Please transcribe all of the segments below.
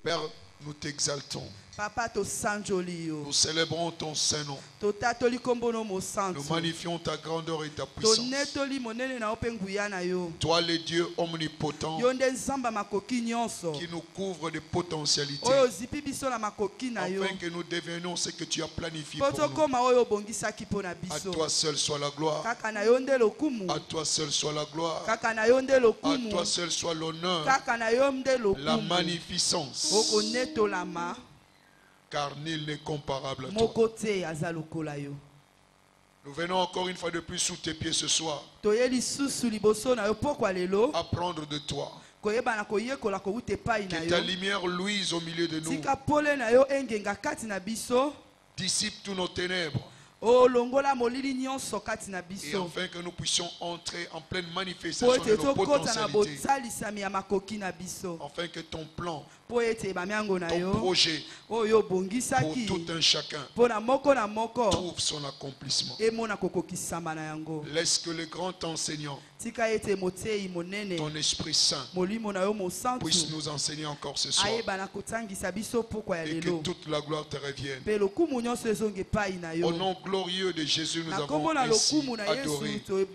Père, nous t'exaltons. Papa to sanjoli yo. Nous célébrons ton Saint-Nom. To tatoli kombo no mo santo. Nous magnifions ta grandeur et ta To puissance. netoli monene na openguya na yo. Toi, le Dieu omnipotent, Yo nde nzamba makoki nyonso. qui nous couvre de potentialités, Oyo zipi biso na makoki na yo. afin que nous devenions ce que tu as planifié pour Poto nous. koma oyo bongisaki pona À biso. toi seul soit la gloire. Kaka na yo nde lokumu. À toi seul soit la gloire. Kaka na yo nde À lokumu. toi seul soit l'honneur, Kaka na yo nde la lokumu. magnificence, Oko netolama. car nul n'est comparable à toi. Moko te aza lokola yo. Nous venons encore une fois de plus sous tes pieds ce soir, Toye lisusu liboso na yo pokwa lelo. apprendre de toi. Koyeba na koyekola kowute pai na Que ta yo. lumière luise au milieu de nous, Tika pole na yo engenga kati na biso. dissipe tous nos ténèbres, O longola molili nyonso kati na et biso. afin que nous puissions entrer en pleine Po manifestation ete de nos tokota na potentialités, bosalisami ya makoki na biso. afin que ton plan, Po ete bamiango na ton yo projet oyo pour bongisaki tout un chacun mpo na moko trouve son accomplissement. emona kokokisama na yango. Laisse que le grand enseignant, Tika ete motei monene ton Esprit Saint, molimo na yo mosantu puisse nous enseigner encore ce soir, ayeba na kotangisa biso pokwa ya et que lelo toute la gloire te revienne. mpe lokumu nyonso ezonga epai na Au yo. nom glorieux de Jésus, nous Na avons kombo na ainsi lokumu na Yesu adoré.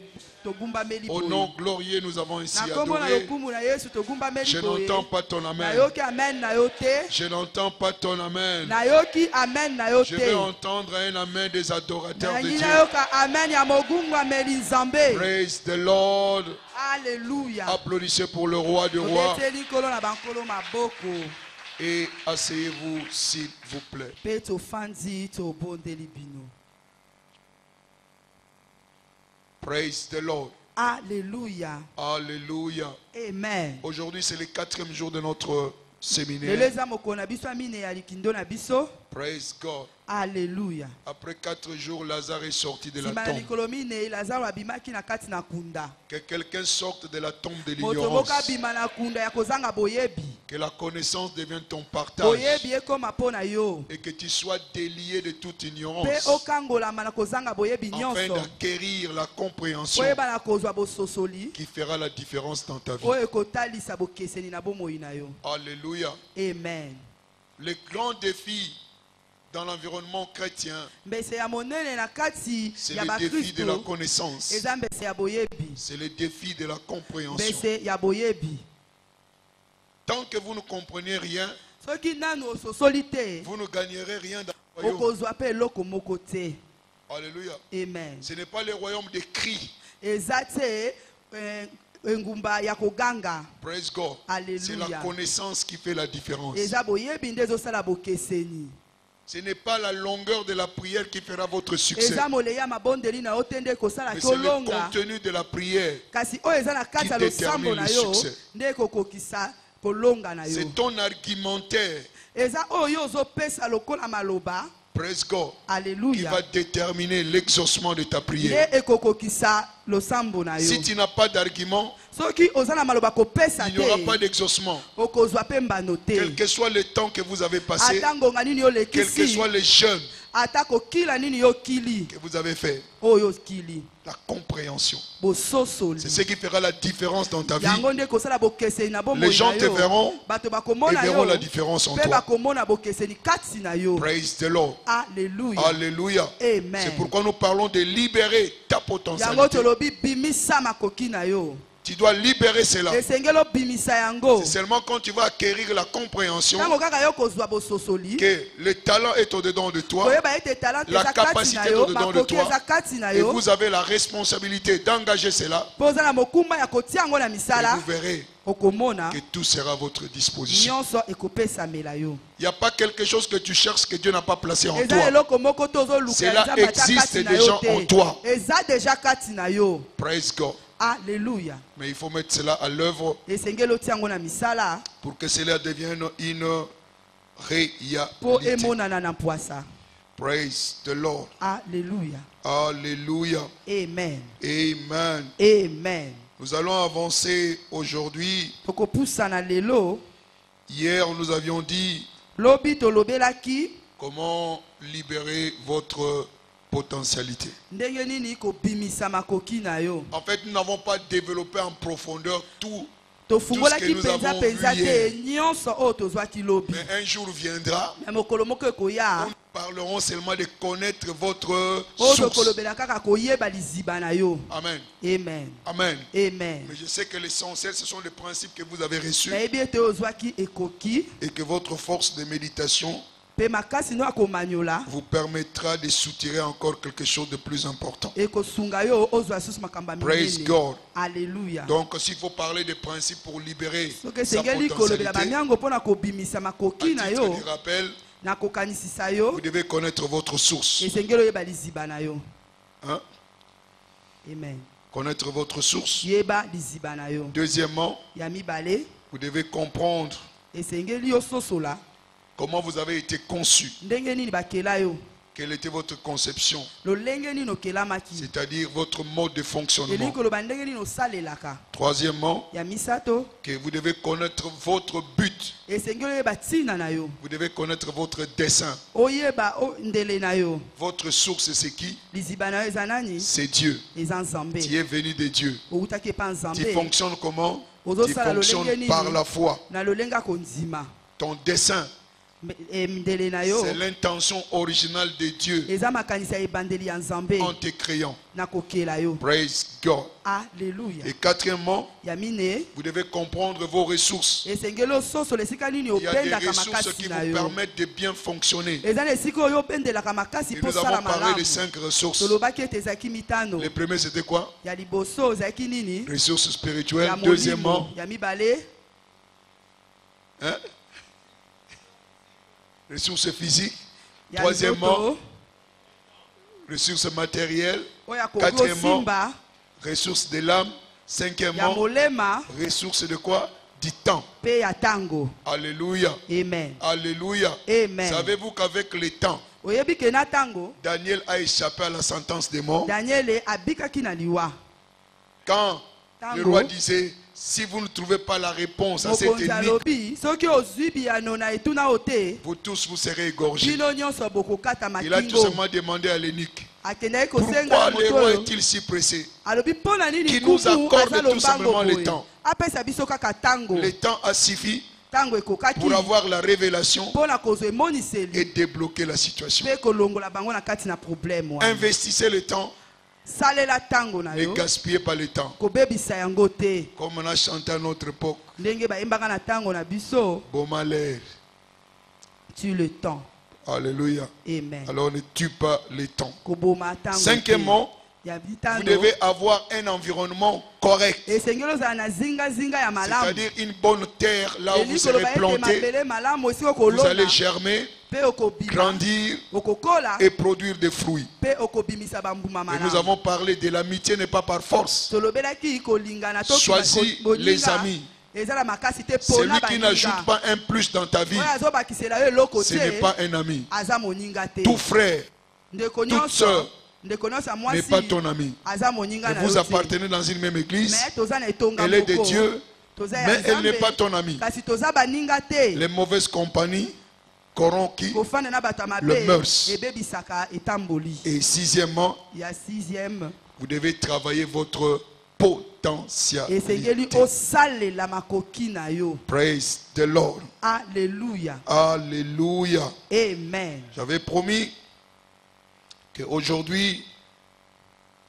togumbameli Au boye. nom glorieux, nous avons ainsi Na kombo na adoré. lokumu na Yesu togumbameli Je boye. n'entends pas ton amen. Nayoki amen na yo te. Je n'entends pas ton amen. Nayoki amen na yo Je vais te. entendre un amen des adorateurs de Nangi Dieu. nayoka amen ya mogungwameli nzambe. Praise the Lord. Alléluia. Applaudissez pour le roi de rois. Tobeteli nkolo na bankolo maboko. Et asseyez-vous s'il vous plaît. Mpe tofandi tobondeli bino. Praise the Lord. Alléluia. Alléluia. Amen. Aujourd'hui, c'est le 4e jour de notre séminaire. Lelo eza mokolo na biso amine ya likindo na biso. Praise God. Alléluia. Après 4 jours, Lazare est sorti de la Sima na tombe. mikolo mine Lazaro abimaki na kati na kunda. Que quelqu'un sorte de la tombe de Moto moko l'ignorance. abima na kunda ya kozanga boyebi. Que la connaissance devienne ton partage. Boyebi ekoma mpo na yo. Et que tu sois délié de toute Mpe ignorance. okangolama na kozanga boyebi Afin nyonso. d'acquérir la compréhension Koyeba na kozwa bososoli. qui fera la différence dans ta vie. Oyo ekotalisa bokeseni na bomoi na yo. Alléluia. Amen. Le grand défi dans l'environnement chrétien, Mbese ya monene na kati c'est ya le défi de la bakristo connaissance. eza mbese ya boyebi. C'est le défi de la compréhension. Mbese ya boyebi. Tant que vous ne comprenez rien, Soki nanu ososoli te, vous ne gagnerez rien dans le royaume. okozwa pe eloko moko te. Alléluia. Amen. Ce n'est pas le royaume des cris. Eza te engumba ya koganga. Praise God. Alléluia. C'est la connaissance qui fait la différence. Eza boyebi nde ezosala bokeseni. Ce n'est pas la longueur de la prière qui fera votre succès. Eza moleya mabondeli na yo te nde ekosala Mais ki c'est le olonga. contenu de la prière. Kasi oyo eza na kati ya qui losambo détermine na le yo succès. nde ekokokisa kolonga na yo. C'est ton argumentaire, Eza oyo ozopesa lokola maloba. praise God, qui Alléluia. va déterminer l'exaucement de ta Nde prière. ekokokisa losambo na yo. Si tu n'as pas d'argument, Soki oza na maloba kopesa il n'y aura pas te, d'exaucement. okozwa pe mbano Quel te. que soit le temps que vous avez passé, Ata ngonga nini yo quels que lekisi, soient les jeûnes ata kokila nini yo kili, que vous avez fait, oyo kili. la compréhension, Bososoli. c'est ce qui fera la différence dans ta vie. Yango nde kosala bokeseni na bomoi Les gens na te yo. verront Bato et bakomona verront yo. la différence en Pe toi. bakomona bokeseni kati na yo. Praise the Lord. Alléluia. Alléluia. Amen. C'est pourquoi nous parlons de libérer ta Yango potentialité. tolobi bimisa makoki na yo. Tu dois libérer cela. Esengelo bimisa yango. C'est seulement quand tu vas acquérir la compréhension Tango kaka yo kozwa bososoli. que le talent est au-dedans de toi Koyeba ete talent la eza kati capacité na yo. au-dedans de Makoki toi, eza kati na et yo. vous avez la responsabilité d'engager cela, Poza na mokumba ya kotia yango na et misala. vous verrez Okomona. que tout sera à votre disposition. Nyonso ekopesa mela yo. Il n'y a pas quelque chose que tu cherches que Dieu n'a pas placé en Eza toi. eloko moko tozoluka Cela eza bata existe kati na déjà yo te. en toi. Eza déjà kati na yo. Praise God. Alléluia. Mais il faut mettre cela à l'œuvre Esengeli otia yango na misala pour que cela devienne une po réalité. emonana na mpwasa. Praise the Lord. Alléluia. Alléluia. Amen. Amen. Amen. Nous allons avancer aujourd'hui. Tokopusana lelo. Hier, nous avions dit Lobi tolobelaki comment libérer votre potentialité. ndenge nini kobimisa makoki na yo. En fait, nous n'avons pas développé en profondeur tout tofungolaki nous penza avons penza vu te nyonso oyo tozwaki lobi. Mais un jour viendra, Me mokolo moko ekoya nous parlerons seulement de connaître votre oyo source. tokolobela kaka koyeba liziba na yo. Amen. Amen. Amen. Amen. Mais je sais que l'essentiel, ce sont les principes que vous avez reçus nayebi ete ozwaki ekoki et que votre force de méditation mpe makasi no akomanyola vous permettra de soutirer encore quelque chose de plus important. ekosunga yo ozwa susu makambo ya Praise minene. God. Alléluia. Donc, s'il faut parler des principes pour libérer soki sa esengeli kolobela potentialité, banyango mpona kobimisa à makoki na titre yo de rappel, na kokanisisa yo vous devez connaître votre source. esengeli oyeba liziba na yo. Hein? Amen. Connaître votre source. yeba liziba na yo. Deuxièmement, ya mibale vous devez comprendre esengeli ososola comment vous avez été conçu. ndenge nini bakela yo, Quelle était votre conception, lolenge nini okelamaki, c'est-à-dire votre mode de elingi fonctionnement. koloba ndenge nini osalelaka. Troisièmement, ya misato que vous devez connaître votre but. esengeli oyeba ntina na yo, Vous devez connaître votre dessein. oyeba ndele na yo. Votre source, c'est qui? liziba na yo eza nani? C'est Dieu. eza nzambe. Tu es venu de Dieu. outaki epa Tu nzambe fonctionnes comment? Tu ozosala lolenge fonctionnes nini par la foi. na lolenge akondima. Ton dessein, ndele na yo c'est l'intention originale de Dieu eza makanisi ya ebandeli ya nzambe en te créant. na kokela yo. Praise God. Alléluia. Et quatrièmement, ya mine vous devez comprendre vos ressources. esengeli ososola esika nini Il y a des obendaka ressources makasi qui na vous yo. permettent de bien fonctionner. eza na esika oyo obendelaka makasi Et mpo nous osala avons parlé malamu. de 5 ressources. tolobaki ete ezalaki mitano. Les premiers, c'était quoi? ya liboso ezalaki nini? Ressources spirituelles. ya molimo. Deuxièmement, ya mibale hein? Ressources physiques. ya Troisièmement, nzoto ressources matérielles. oyo ya Quatrièmement, kokosimba. ressources de l'âme. ya Cinquièmement, molema ressources de quoi? Du temps. mpe ya ntango. Alléluia. Amen. Alléluia. Amen. Savez-vous qu'avec le temps, oyebi ke na ntango Daniel a échappé à la sentence de mort? daniele abikaki na liwa. Quand le Tango. roi disait, si vous ne trouvez pas la réponse à cette mokonzi énigme, alobi soki ozwi biyano na etuna o te vous tous vous serez égorgés. bino nyonso bokokata Il a tout makingo. simplement demandé à l'eunuque, akendaki kosenga pourquoi na le moto roi oyo est-il si pressé? alobi mpo na nini Qui nous kuku accorde aza tout simplement lombango le boye temps. apesa biso kaka ntango. Le temps a suffi ntango ekokaki pour avoir la révélation mpo na kozwa emoniseli et débloquer la situation. mpe kolongola bango na kati na problème wana. Investissez le temps, salela ntango na ne yo gaspillez pas le temps. kobebisa yango te Comme on a chanté à notre époque, ndenge bayembaka na ntango na biso. bon malheur. tue le temps. Alléluia. Amen. Alors ne tue pas le temps. koboma ntango te. Cinquièmement, ya vous bitano devez avoir un environnement correct. esengeli ozala na zingazinga ya malamu. C'est-à-dire une bonne terre là où vous Elingi serez koloba ete planté, mabele malamu esika vous allez okolona germer, mpe okobima grandir okokola et produire des fruits. mpe okobimisa bambuma Et nous malamu. avons parlé de l'amitié n'est pas par force. tolobelaki kolingana to Choisis les amis. eza na makasi te mpona Celui qui n'ajoute pas un plus dans ta vie, oyo azobakisela yo eloko ce n'est te pas un ami. aza moninga te. Tout frère ndeko toute nyonso sœur ndeko nyonso ya n'est mwasi pas ton ami. aza moninga Et na vous yo te. appartenez dans une même église, mais toza na etonga elle est de moko. Dieu, toza ya mais elle n'est Nzambe, pas ton ami. kasi toza baninga te. Les mauvaises compagnies corrompent qui? kofanda na bato ya Le mabe mœurs. ebebisaka etamboli. Et sixièmement, ya 6e vous devez travailler votre esengeli potentialité. osalela makoki na yo. Praise the Lord. Alléluia. Alléluia. Amen. J'avais promis qu'aujourd'hui,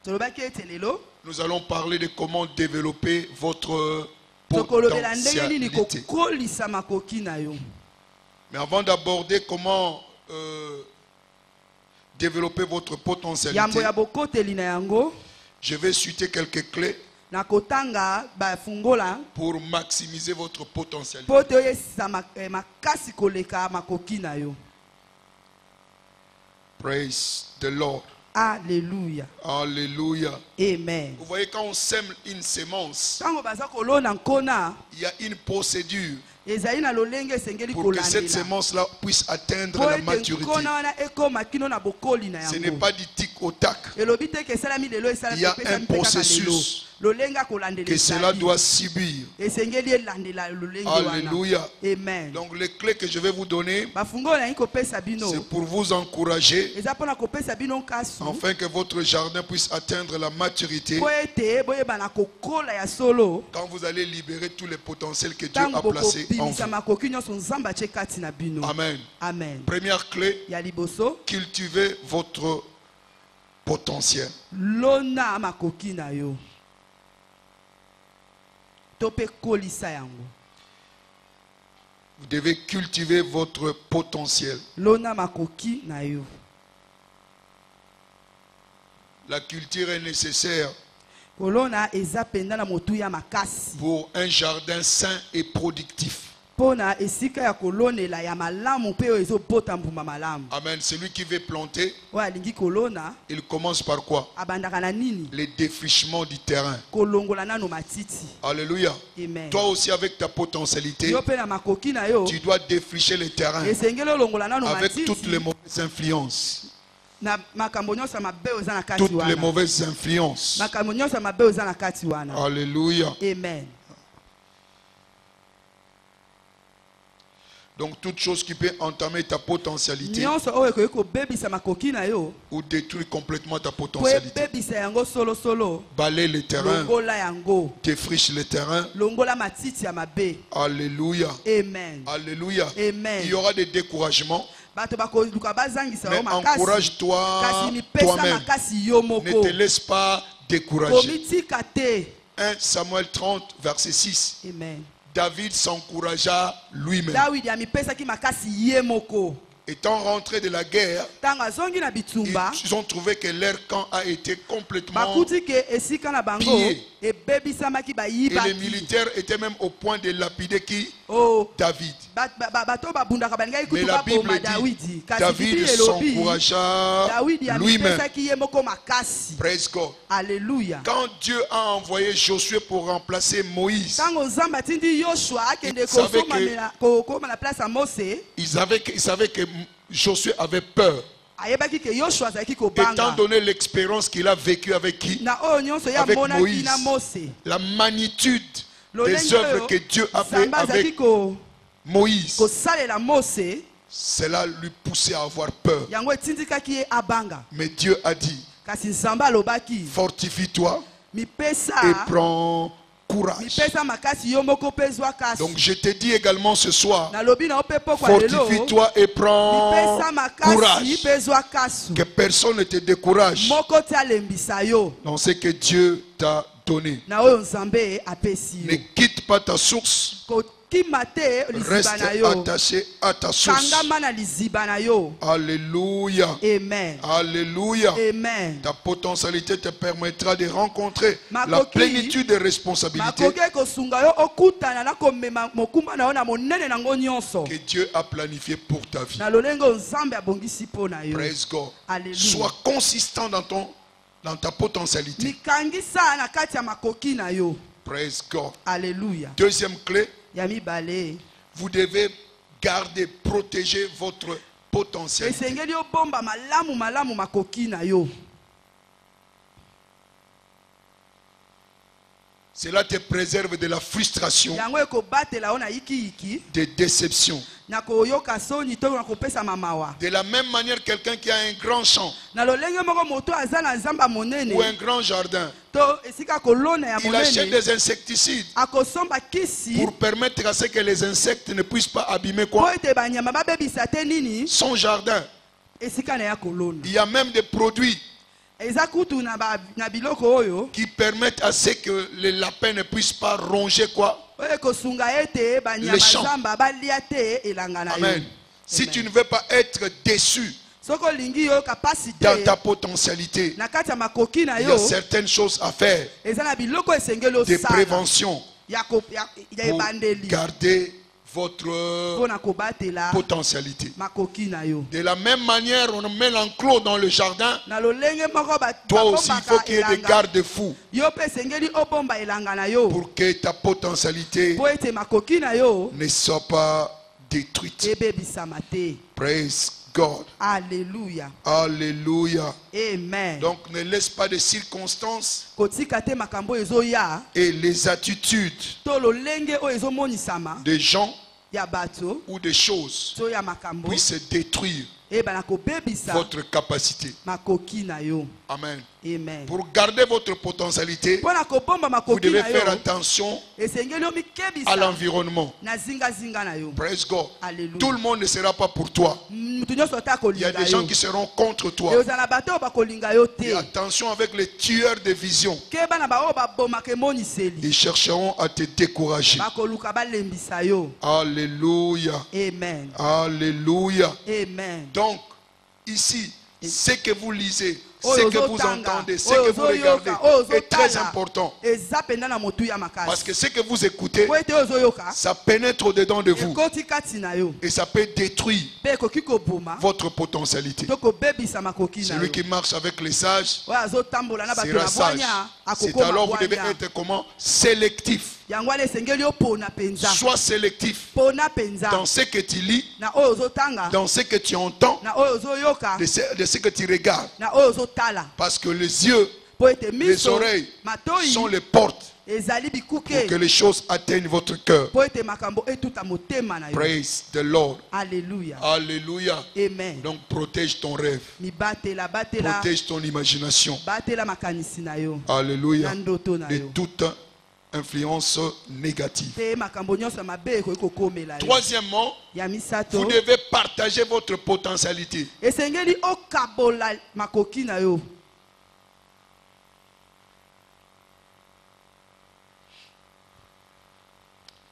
tolobaki ete lelo nous allons parler de comment développer votre tokolobela ndenge nini potentialité. kokolisa makoki na yo. Mais avant d'aborder comment développer votre yambo potentialité, ya bokoteli na yango je vais citer quelques clés na kotanga bafungola pour maximiser votre potentialité. mpo te oyesisa makasi koleka makoki na yo. Praise the Lord. Alléluia. Alléluia. Amen. Vous voyez, quand on sème une sémence, ntango baza kolona nkona il y a une procédure ezali na lolenge esengeli pour que cette kolandela sémence-là puisse atteindre mpo la ete maturité. nkona wana ekoma kino na bokoli na Ce n'est yango. pas du tic au tac. elobi te ke esalami lelo Il y a esalami un epesami mpe kaka lelo. processus. que cela doit subir. Alléluia. Amen. Donc les clés que je vais vous donner, c'est pour vous encourager afin que votre jardin puisse atteindre la maturité quand vous allez libérer tous les potentiels que Dieu a placés en vous. Amen. Amen. Première clé, cultivez votre potentiel. Lona makoki na yo. Tope kolisa yango. Vous devez cultiver votre potentiel. Lona makoki na yo. La culture est nécessaire Kolona eza penda na motu ya makasi. pour un jardin sain et productif. Pona esika ya kolonela ya malamu pe ezo bota mbuma malamu. Amen. Celui qui veut planter, Wa lingi kolona il commence par quoi? abandaka na nini? Les défrichements du terrain. Kolongola nano matiti. Alléluia. Amen. Toi aussi avec ta potentialité, Yo pe na makoki na yo. tu dois défricher le terrain Esengelo longola nano avec matiti. toutes les mauvaises influences. Na makambo nyonso mabe oza na kati Toutes wana. les mauvaises influences. Makambo nyonso mabe oza na kati wana. Alléluia. Amen. Donc toute chose qui peut entamer ta potentialité Nyonso oyo ekoki kobebisa makoki na yo. ou détruire complètement ta Po potentialité. ebebisa yango solo solo. Balaye le terrain, Longola yango. défriche le terrain. Longola matiti ya mabe. Alléluia. Amen. Alléluia. Amen. Il y aura des découragements, Bato bakoluka bazangisa mais yo makasi. encourage-toi Kasi mipesa toi-même. makasi yo Ne moko. te laisse pas décourager. Komitika te. 1 Samuel 30, verset 6. Amen. David s'encouragea lui-même. Dawidi amipesaki makasi ye moko. Étant rentré de la guerre, Tango azongi na bitumba. ils ont trouvé que leur camp a été complètement... Bakuti ke esika na bango pillé. ebebisamaki Et bayibaki. les militaires étaient même au point de lapider qui? Oh. David. Bato babundaka balingaki Mais kutu la Bible baboma dit, Dawidi. Kasi David Bible elobi, s'encouragea Dawidi lui-même. amipesaki ye moko makasi. Praise God. Alléluia. Quand Dieu a envoyé Josué pour remplacer Moïse, Tango Nzambe atindi Yoshua akende Il savait kosoma na place ya Mose, ils savaient que Josué avait peur, ayebaki ke Yoshua azalaki étant kobanga. donné l'expérience qu'il a vécue avec qui? Na oyo nyonso ya Avec monaki Moïse. na Mose. La magnitude Lolenge des œuvres oyo, que Dieu a fait Nzambe azalaki avec Moïse, kosalela Mose, cela lui poussait à avoir peur. yango etindikaki ye abanga. Mais Dieu a dit, Kasi Nzambe alobaki, fortifie-toi et mipesa prends courage. mipesa makasi yo moko pezwa kasi. Donc je te dis également ce soir, Nalobi na ope pokwa lelo, fortifie-toi et prends mipesa makasi courage. pezwa kasu. Que personne ne te décourage Moko te alembisa yo. dans ce que Dieu t'a donné. Na oyo Nzambe apesi Ne yo. quitte pas ta source. Kokima te liziba Reste na yo. attaché à ta source. Kangama na liziba na yo. Alléluia. Amen. Alléluia. Amen. Ta potentialité te permettra de rencontrer la Makoki, plénitude des responsabilités makoki kosunga yo okutana na komema mokumba na yo na monene nango nyonso. que Dieu a planifié pour ta vie. Na lolengo Nzambe abongisi mpo na yo. Praise God. Alléluia. Sois consistant dans ta potentialité. Mikangisa na kati ya makoki na yo. Praise God. Alléluia. Deuxième clé, Ya mibale. vous devez garder, protéger votre potentialité. Esengeli obomba malamu malamu makoki na yo. Cela te préserve de la frustration, Yango ekobatela yo na yiki des déceptions. na koyoka soni to na kopesa mamawa. De la même manière, quelqu'un qui a un grand champ Na lolenge moko moto aza na zamba monene ou un grand jardin, to esika kolona ya il achète monene des insecticides akosomba kisi pour permettre à ce que les insectes ne puissent pas abîmer po quoi? ete banyama babebisa te nini Son jardin. esika na ya kolona. Il y a même des produits Eza kutu na biloko oyo qui permettent à ce que les lapins ne puissent pas ronger quoi? oyo ekosunga ete banyama Les champs. zamba balia te elanga na yo. Amen. Si Amen. tu ne veux pas être déçu Soko lingi yo kapasi dans te ta potentialité, na kati ya makoki na il y yo a certaines choses à faire, eza na biloko esengeli de osala prévention, ya pour ebandeli garder votre mpona kobatela potentialité. makoki na yo. De la même manière, on met l'enclos dans le jardin. Na lolenge moko Toi aussi, il faut qu'il y ait des elanga garde-fous yo mpe esengeli obomba elanga na yo pour que ta potentialité po ete makoki na yo ne soit pas détruite. ebebisama te. Praise God. Alléluia. Alléluia. Amen. Donc ne laisse pas de circonstances et les attitudes des gens ou des choses puissent détruire votre capacité. Amen. Amen. Pour garder votre potentialité, vous devez faire attention à l'environnement. Praise God. Alléluia. Tout le monde ne sera pas pour toi. Il y a des gens qui seront contre toi. Et attention avec les tueurs de vision. Ils chercheront à te décourager. Alléluia. Amen. Alléluia. Amen. Donc, ici, ce que vous lisez, ce que vous entendez, ce que vous regardez est très important. Parce que ce que vous écoutez, ça pénètre au-dedans de vous. Et ça peut détruire votre potentialité. Celui qui marche avec les sages sera sage. C'est alors vous devez être comment? Sélectif. Sois sélectif dans ce que tu lis, dans ce que tu entends, de ce que tu regardes. Parce que les yeux, les oreilles sont les portes pour que les choses atteignent votre cœur. Praise the Lord. Alléluia. Alléluia. Amen. Donc protège ton rêve. Protège ton imagination. Alléluia. De toute influence négative. Troisièmement, vous devez partager votre potentialité.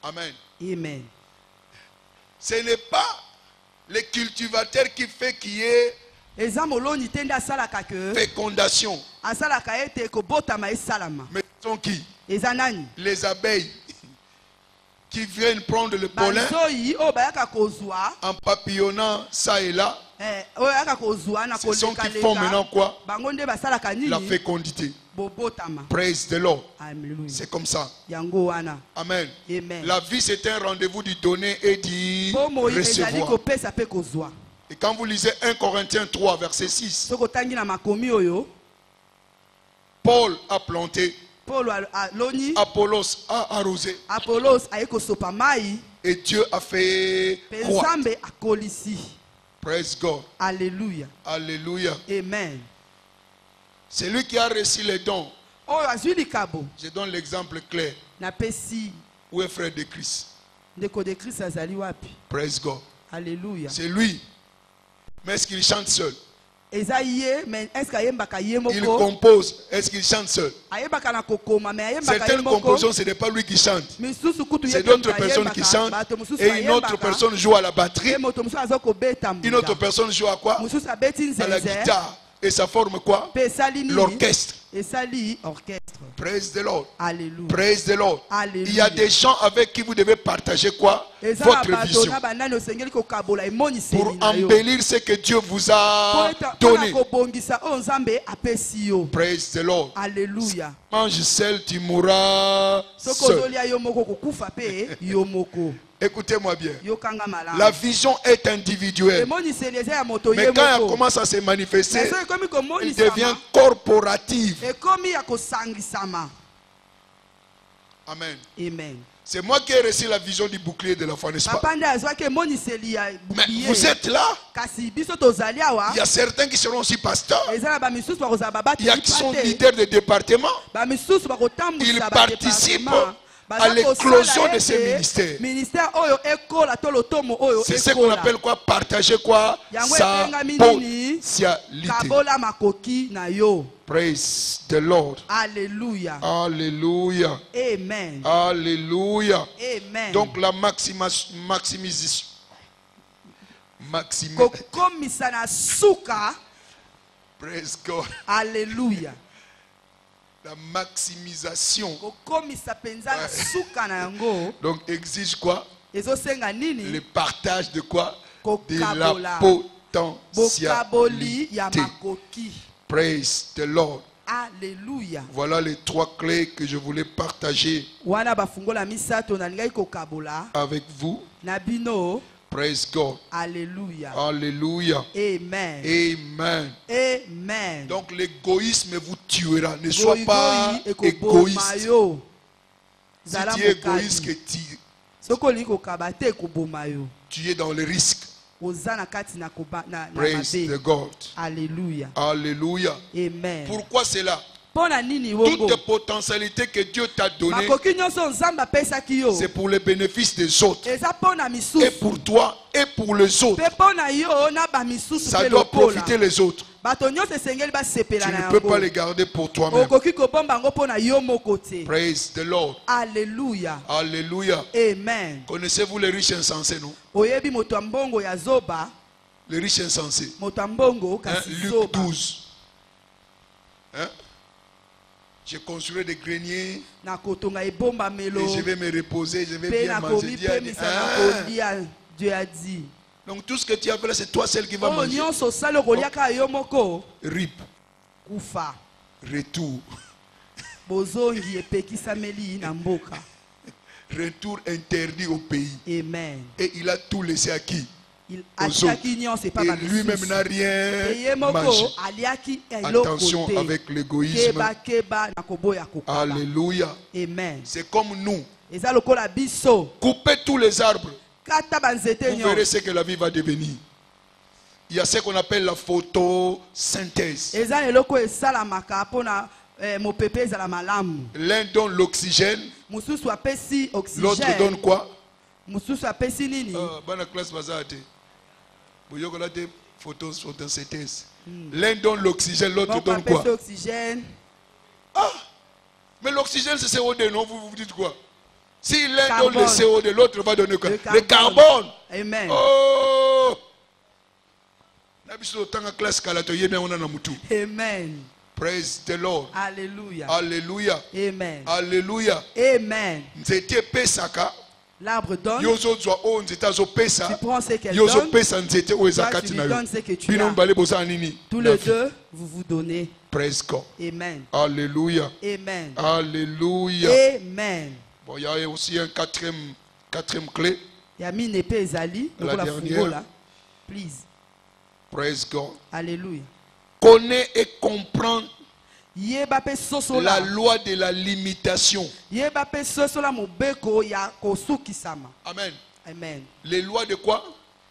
Amen. Amen. Ce n'est pas le cultivateur qui fait qu'il y ait fécondation. Mais sont qui? Les abeilles qui viennent prendre le pollen en papillonnant ça et là. Ce sont qui font maintenant quoi? La fécondité. Praise the Lord. C'est comme ça. Amen. Amen. La vie, c'est un rendez-vous du donner et du recevoir. Et quand vous lisez 1 Corinthiens 3, verset 6, Paul a planté, Apollos a arrosé, et Dieu a fait croître. Praise God. Alléluia. Alléluia. Amen. C'est lui qui a reçu les dons. Je donne l'exemple clair. Où est frère de Christ? Praise God. Alléluia. C'est lui. Mais est-ce qu'il chante seul? Il compose. Est-ce qu'il chante seul? Certaines compositions, ce n'est pas lui qui chante. C'est d'autres personnes qui chantent. Et une autre personne joue à la batterie. Une autre personne joue à quoi? À la guitare. Et ça forme quoi? L'orchestre. Praise the Lord. Alléluia. Praise the Lord. Alléluia. Il y a des gens avec qui vous devez partager quoi? Votre vision. Pour embellir ce que Dieu vous a donné. Praise the Lord. Alléluia. Mange seul, tu mourras seul. Écoutez-moi bien. La vision est individuelle. Mais quand elle commence à se manifester, elle devient corporative. Amen. Amen. C'est moi qui ai reçu la vision du bouclier de l'enfant, n'est-ce pas? Mais vous êtes là. Il y a certains qui seront aussi pasteurs. Il y a qui sont leaders de département. Ils participent à l'éclosion de ces ministères. C'est ce qu'on appelle quoi? Partager quoi? Sa potentialité. Praise the Lord. Alléluia. Alléluia. Amen. Alléluia. Amen. Donc la Praise God. Alléluia. La maximisation. Ouais. Donc exige quoi? Le partage de quoi? De la potentialité. Praise the Lord. Alléluia. Voilà les 3 clés que je voulais partager avec vous. Praise God. Alléluia. Alléluia. Amen. Amen. Amen. Donc l'égoïsme vous tuera. Ne sois pas égoïste. Si tu es égoïste, tu es dans le risque. Praise the God. Alléluia. Alléluia. Amen. Pourquoi cela? Toutes les potentialités que Dieu t'a données, c'est pour le bénéfice des autres. Et pour toi et pour les autres. Ça doit profiter les autres. Tu ne peux pas les garder pour toi-même. Praise the Lord. Alléluia. Alléluia. Amen. Connaissez-vous les riches insensés, non? Les riches insensés. Luc 12. Hein? Je construis des greniers et je vais me reposer, je vais bien manger. Dieu a dit. Donc tout ce que tu as fait, c'est toi seul qui vas manger. Rip. Retour. Retour interdit au pays. Amen. Et il a tout laissé à qui? Il a et lui-même n'a rien mangé. Attention avec l'égoïsme. Alléluia. Amen. C'est comme nous. Coupez tous les arbres. Vous verrez ce que la vie va devenir. Il y a ce qu'on appelle la photosynthèse. L'un donne l'oxygène. L'autre donne quoi? L'un donne l'oxygène, l'autre donne quoi? Ah, mais l'oxygène c'est CO2, non? Vous dites quoi? Si l'un donne le CO2, l'autre va donner quoi? Le carbone. Amen. Oh! Amen. Praise the Lord. Alléluia. Alléluia. Amen. Alléluia. Amen. L'arbre donne. Tu prends ce qu'elle donne. Toi, tu lui donnes ce que tu as. Tous les deux, vous vous donnez. Praise God. Amen. Alléluia. Amen. Alléluia. Amen. Bon, il y a aussi un quatrième clé. Il y a mis une épée Zali. La dernière. Please. Praise God. Alléluia. Connais et comprends la loi de la limitation. Amen. Amen. Les lois de quoi?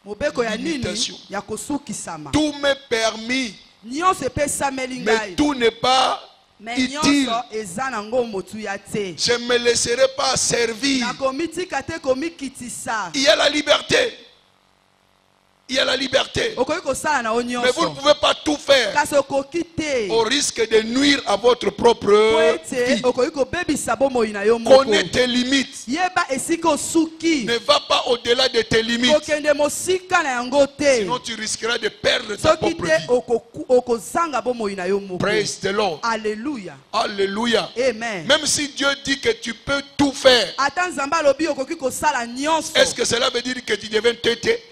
Limitation. Tout m'est permis, mais tout n'est pas utile. Je ne me laisserai pas servir. Il y a la liberté. Il y a la liberté. Mais vous ne pouvez pas tout faire au risque de nuire à votre propre vie. Connais tes limites. Ne va pas au-delà de tes limites. Sinon tu risqueras de perdre ta propre vie. Praise the Lord. Alléluia. Alléluia. Amen. Même si Dieu dit que tu peux tout faire, est-ce que cela veut dire que tu deviens têté?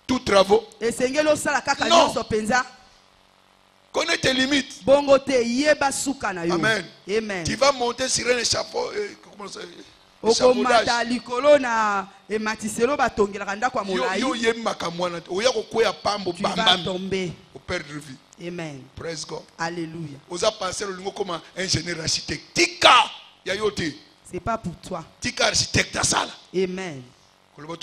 Tous travaux. Non. Connais tes limites. Amen. Amen. Tu vas monter sur un échafaud. Comment ça? Tu vas tomber. Perdre vie. Amen. Praise God. Alléluia. Vous avez pensé comme un ingénieur architecte. Tika. C'est pas pour toi. Tika architecte à ça. Amen. L'onction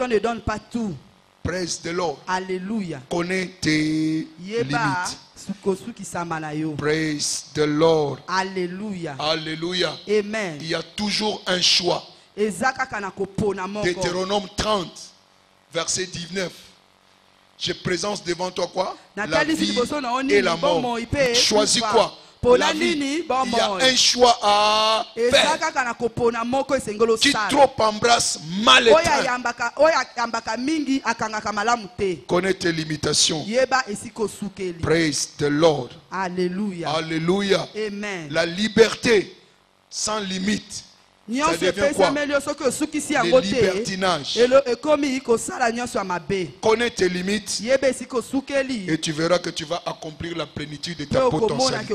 ne donne pas tout. Praise the Lord. Alléluia. Connais tes limites. Praise the Lord. Alléluia. Alléluia. Amen. Il y a toujours un choix. Deutéronome 30, verset 19. Je présente devant toi quoi? La vie et la mort. Choisis quoi? La vie, il y a un choix à faire. Qui trop embrasse mal et connais tes limitations. Praise the Lord. Alléluia. Alléluia. Amen. La liberté sans limite Ça devient quoi? Le libertinage. Connais tes limites et tu verras que tu vas accomplir la plénitude de ta potentialité.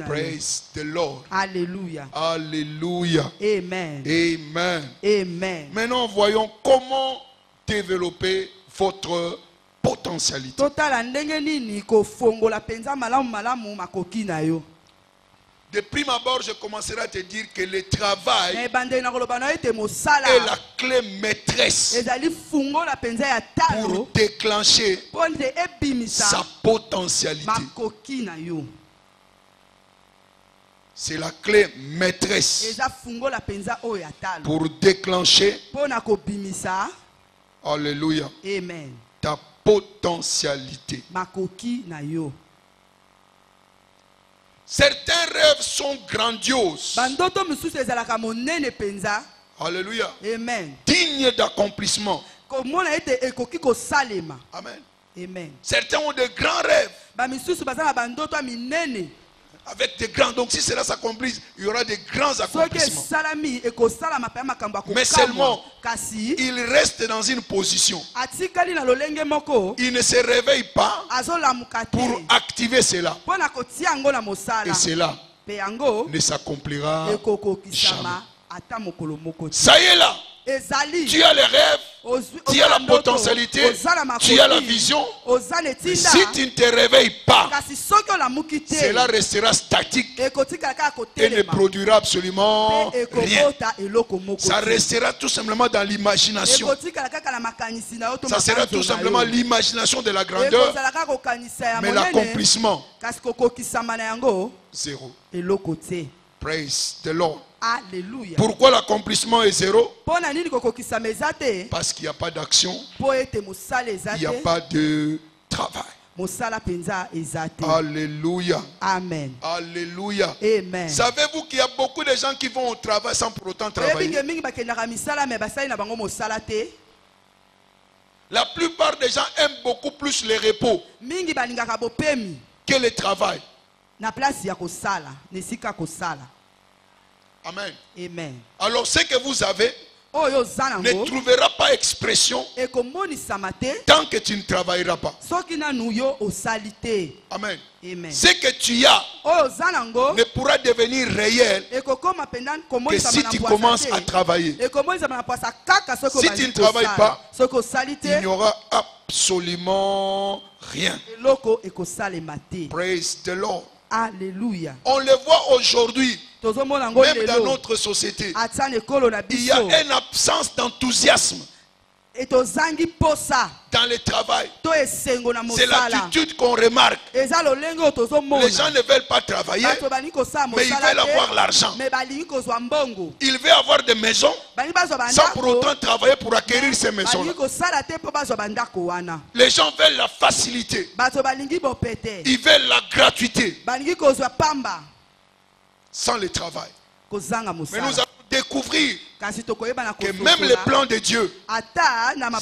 Praise the Lord. Alléluia. Alléluia. Amen. Amen. Amen. Maintenant, voyons comment développer votre potentialité. De prime abord, je commencerai à te dire que le travail est la clé maîtresse pour déclencher sa potentialité. C'est la clé maîtresse pour déclencher, alléluia, amen, ta potentialité. Certains rêves sont grandioses. Alléluia. Amen. Dignes d'accomplissement. Amen. Amen. Certains ont de grands rêves. Avec des grands, donc si cela s'accomplit, il y aura de grands accomplissements. Mais seulement, il reste dans une position. Il ne se réveille pas pour activer cela. Et cela ne s'accomplira jamais. Ça y est là. Tu as les rêves, tu as la potentialité, tu as la vision. Mais si tu ne te réveilles pas, cela restera statique et ne produira absolument rien. Ça restera tout simplement dans l'imagination. Ça sera tout simplement l'imagination de la grandeur, mais l'accomplissement, zéro. Praise the Lord. Alléluia. Pourquoi l'accomplissement est zéro? Parce qu'il n'y a pas d'action, il n'y a pas de travail. Alléluia. Amen. Alléluia. Amen. Savez-vous qu'il y a beaucoup de gens qui vont au travail sans pour autant travailler? La plupart des gens aiment beaucoup plus le repos que le travail. Amen. Amen. Alors ce que vous avez ne trouvera pas expression tant que tu ne travailleras pas. Amen. Amen. Ce que tu as ne pourra devenir réel que si tu commences à travailler. Si tu ne travailles pas, il n'y aura absolument rien. Praise the Lord. Alléluia. On le voit aujourd'hui, même dans notre société. Il y a une absence d'enthousiasme dans le travail. C'est l'attitude qu'on remarque. Les gens ne veulent pas travailler, mais ils veulent avoir l'argent. Ils veulent avoir des maisons sans pour autant travailler pour acquérir ces maisons-là. Les gens veulent la facilité. Ils veulent la gratuité sans le travail. Mais nous allons découvrir que même le plan de Dieu,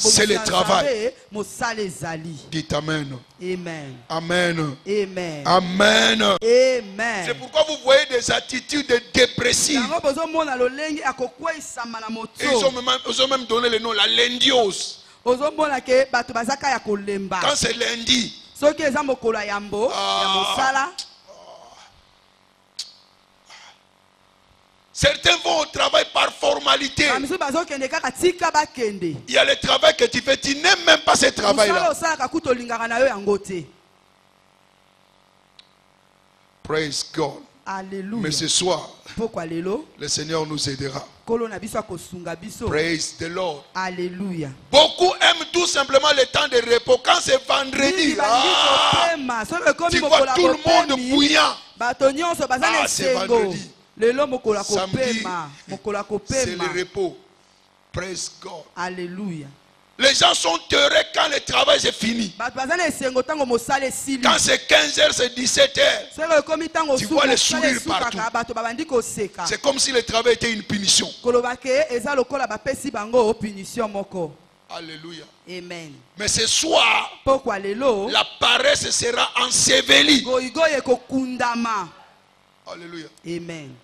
c'est le travail. Dites Amen. Amen. Amen. Amen. Amen. Amen. C'est pourquoi vous voyez des attitudes dépressives. Et ils ont même donné le nom, la lendiose. Quand c'est lundi, certains vont au travail par formalité. Il y a le travail que tu fais, tu n'aimes même pas ce travail-là. Praise God. Alléluia. Mais ce soir, le Seigneur nous aidera. Praise the Lord. Alléluia. Beaucoup aiment tout simplement le temps de repos. Quand c'est vendredi, tu vois tout le monde bouillant. C'est vendredi. Samedi, c'est le repos. Praise God. Alléluia. Les gens sont heureux quand le travail est fini. Quand c'est 15h, c'est 17h. Tu vois le sourire partout. C'est comme si le travail était une punition. Alléluia. Amen. Mais ce soir, la paresse sera ensevelie. Alléluia. Amen.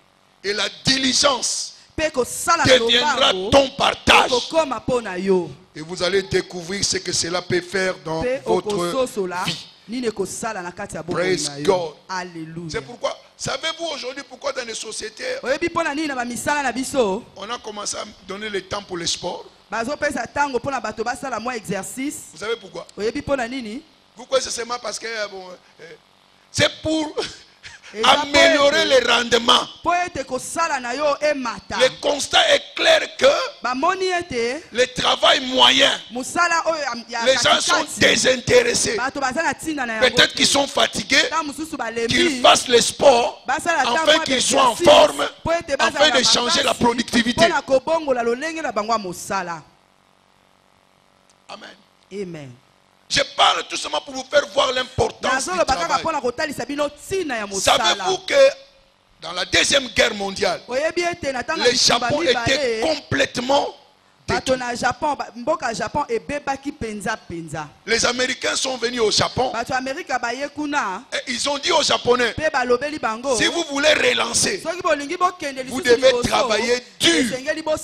Et la diligence deviendra ton partage. Et vous allez découvrir ce que cela peut faire dans votre vie. Praise God. C'est pourquoi, savez-vous aujourd'hui pourquoi dans les sociétés on a commencé à donner le temps pour le sport? Vous savez pourquoi? Pourquoi c'est seulement parce que c'est pour améliorer les rendements. Le constat est clair que le travail moyen, les gens sont désintéressés. Peut-être qu'ils sont fatigués, qu'ils fassent le sport afin qu'ils soient en forme, afin de changer la productivité. Amen. Amen. Je parle tout simplement pour vous faire voir l'importance du travail. Savez-vous que dans la Deuxième Guerre mondiale, le Japon était complètement détruit. Les Américains sont venus au Japon et ils ont dit aux Japonais, si vous voulez relancer, vous devez travailler dur pour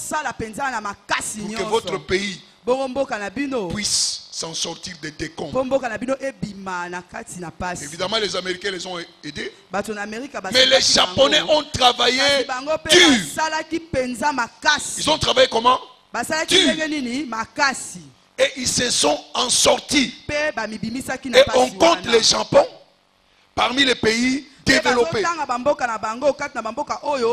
que votre pays puisse s'en sortir des décombres. Évidemment, les Américains les ont aidés. Mais les Japonais ont travaillé dur. Ils ont travaillé comment? Dur. Et ils se sont en sortis. Et on compte le Japon parmi les pays développés.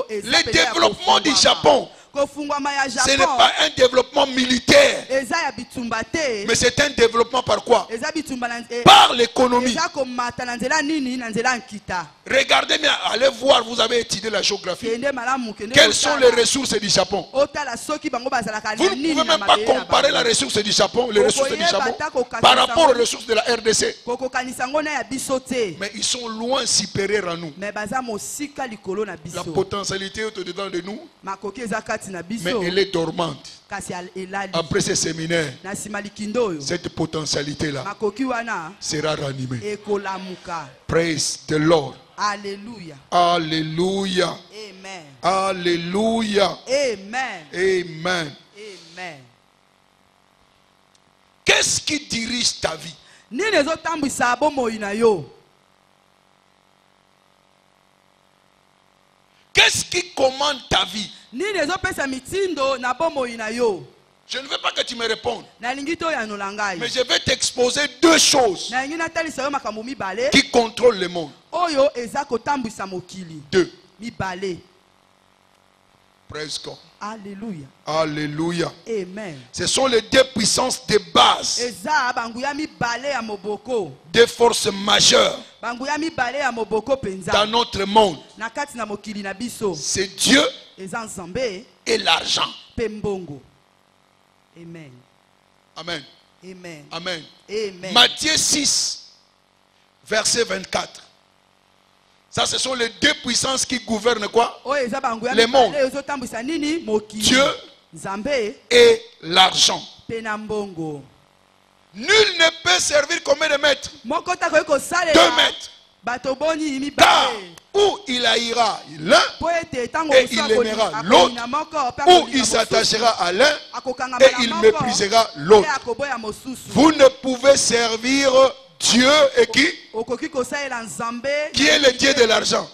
Le développement du Japon, ce n'est pas un développement militaire, mais c'est un développement par quoi? Par l'économie. Regardez bien, allez voir, vous avez étudié la géographie. Quelles sont les ressources du Japon? Vous ne pouvez même pas comparer la ressource du Japon, les ressources du Japon par rapport aux ressources de la RDC. Mais ils sont loin supérieurs à nous. La potentialité est au-dedans de nous, mais elle est dormante. Après ces séminaires, cette potentialité-là sera ranimée. Praise the Lord. Alléluia. Alléluia. Amen. Alléluia. Amen. Amen. Amen. Qu'est-ce qui dirige ta vie? Qu'est-ce qui commande ta vie? Je ne veux pas que tu me répondes, mais je vais t'exposer deux choses qui contrôlent le monde. Deux. Praise God. Alléluia. Alléluia. Amen. Ce sont les deux puissances de base, des forces majeures dans notre monde. C'est Dieu et l'argent. Amen. Amen. Amen. Amen. Amen. Matthieu 6, verset 24. Ça, ce sont les deux puissances qui gouvernent quoi? Le monde. Dieu et l'argent. Nul ne peut servir comme de maître. 2 maîtres. Car où il haïra l'un et il aimera l'autre, ou il s'attachera à l'un et il méprisera l'autre. Vous ne pouvez servir Dieu et qui? Qui est le Dieu de l'argent?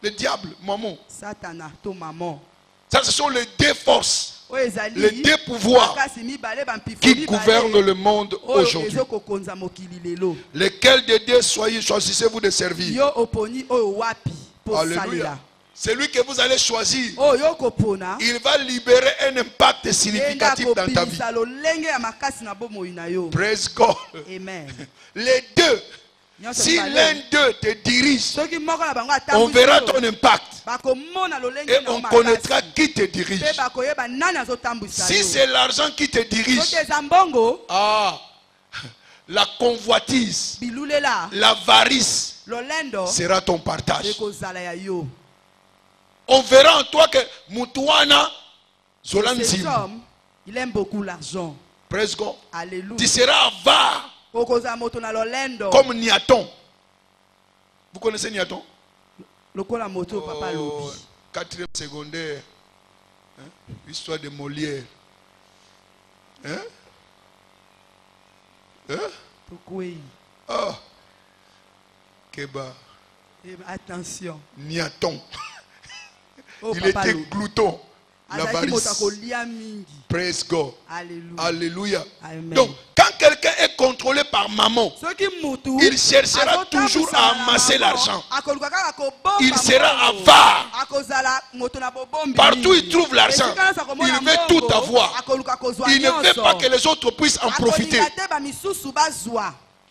Le diable, maman. Ça, ce sont les deux forces, les deux pouvoirs qui gouvernent le monde aujourd'hui. Lesquels des deux choisissez-vous de servir? Alléluia. Celui que vous allez choisir, il va libérer un impact significatif dans ta vie. Praise God. Amen. Les deux. Si l'un d'eux te dirige, on verra ton impact et on connaîtra qui te dirige. Si c'est l'argent qui te dirige, la convoitise, l'avarice sera ton partage. On verra en toi que Mutuana Zolanzim. Il aime beaucoup l'argent. Praise God. Alléluia. Tu seras avare comme Niaton. Vous connaissez Niaton? 4e secondaire. Hein? Histoire de Molière. Hein? Hein? Oh. Keba. Attention. Niaton. Il était glouton. L'avarice. Praise God. Alléluia. Donc, quand quelqu'un est contrôlé par maman, il cherchera toujours à amasser l'argent. Il sera avare. Partout il trouve l'argent, il veut tout avoir. Il ne veut pas que les autres puissent en profiter.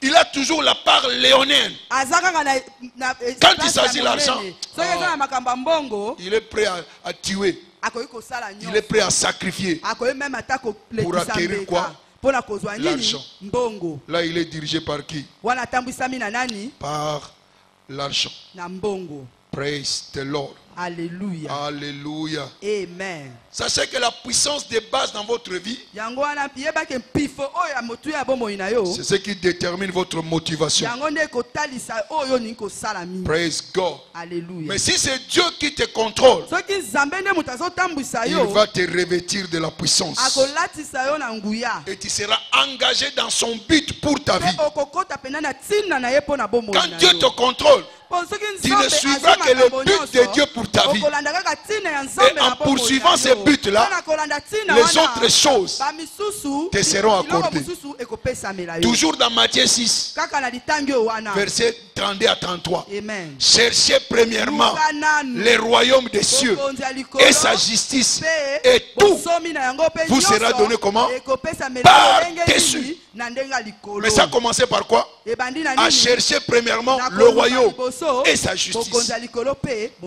Il a toujours la part léonienne. Quand il s'agit de l'argent, il est prêt à tuer. Il est prêt à sacrifier pour acquérir quoi? L'argent. Là, il est dirigé par qui? Par l'argent. Praise the Lord. Alléluia. Alléluia. Amen. Sachez que la puissance de base dans votre vie, c'est ce qui détermine votre motivation. Praise God. Alléluia. Mais si c'est Dieu qui te contrôle, il va te revêtir de la puissance. Et tu seras engagé dans son but pour ta vie. Quand Dieu te contrôle, tu ne suivras que le but de Dieu pour ta vie. Et en poursuivant ces buts-là, les autres choses te seront accordées. Toujours dans Matthieu 6, versets 32 à 33. Cherchez premièrement le royaume des cieux et sa justice, et tout vous sera donné comment? Par-dessus. Mais ça a commencé par quoi? À chercher premièrement le royaume et sa justice.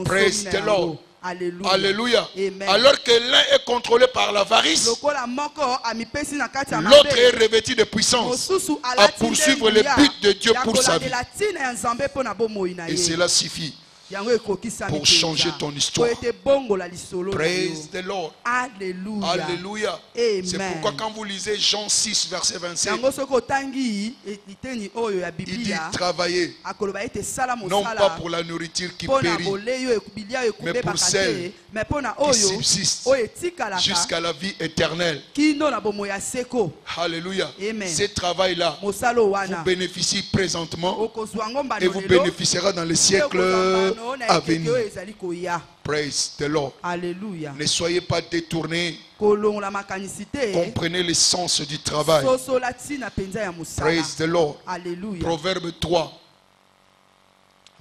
Praise the Lord. Alléluia. Alléluia. Alors que l'un est contrôlé par l'avarice, l'autre est revêtu de puissance à poursuivre le but de Dieu pour sa vie. Et cela suffit pour changer ton histoire. Praise the Lord. Alléluia. Alléluia. C'est pourquoi quand vous lisez Jean 6 verset 27, il dit travailler non pas pour la nourriture qui périt, mais pour celle qui subsiste jusqu'à la vie éternelle. Alléluia. Ce travail-là vous bénéficie présentement et vous bénéficiera dans les siècles à venir. Praise the Lord. Alléluia. Ne soyez pas détournés. Comprenez l'essence du travail. Praise the Lord. Alléluia. Proverbe 3,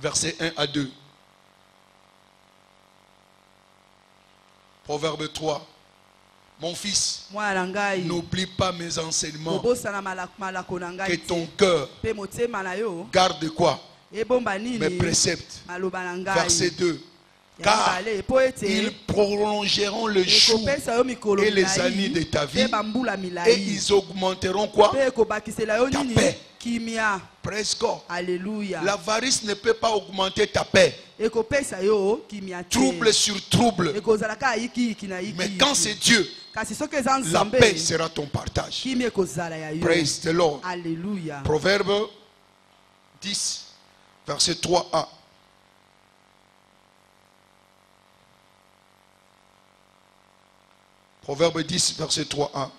versets 1 à 2. Proverbe 3. Mon fils, n'oublie pas mes enseignements. Que ton cœur garde quoi? Mes préceptes. Verset 2. Car ils prolongeront le jour et les années de ta vie, et ils augmenteront quoi? Ta paix. Praise God. Alléluia. L'avarice ne peut pas augmenter ta paix. Trouble sur trouble. Mais quand c'est Dieu, la paix sera ton partage. Praise the Lord. Alléluia. Proverbe 10, verset 3a. Proverbe 10, verset 3a.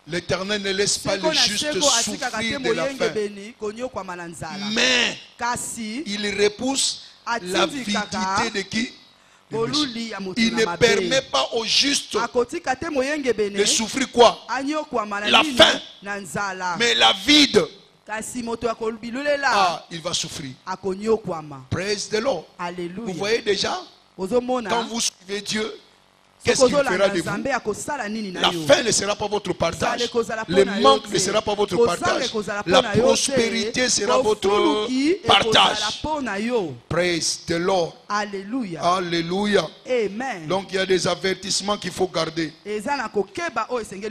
L'Éternel ne laisse pas le juste souffrir de la faim, mais il repousse l'avidité de qui? Il ne permet pas au juste de souffrir quoi? La faim, mais la vide. Il va souffrir. Praise the Lord. Vous voyez déjà, quand vous suivez Dieu, qu'est-ce qu'il fera de vous? La faim ne sera pas votre partage. Le manque ne sera pas votre partage. La prospérité sera votre partage. Praise the Lord. Alléluia. Alléluia. Amen. Donc il y a des avertissements qu'il faut garder.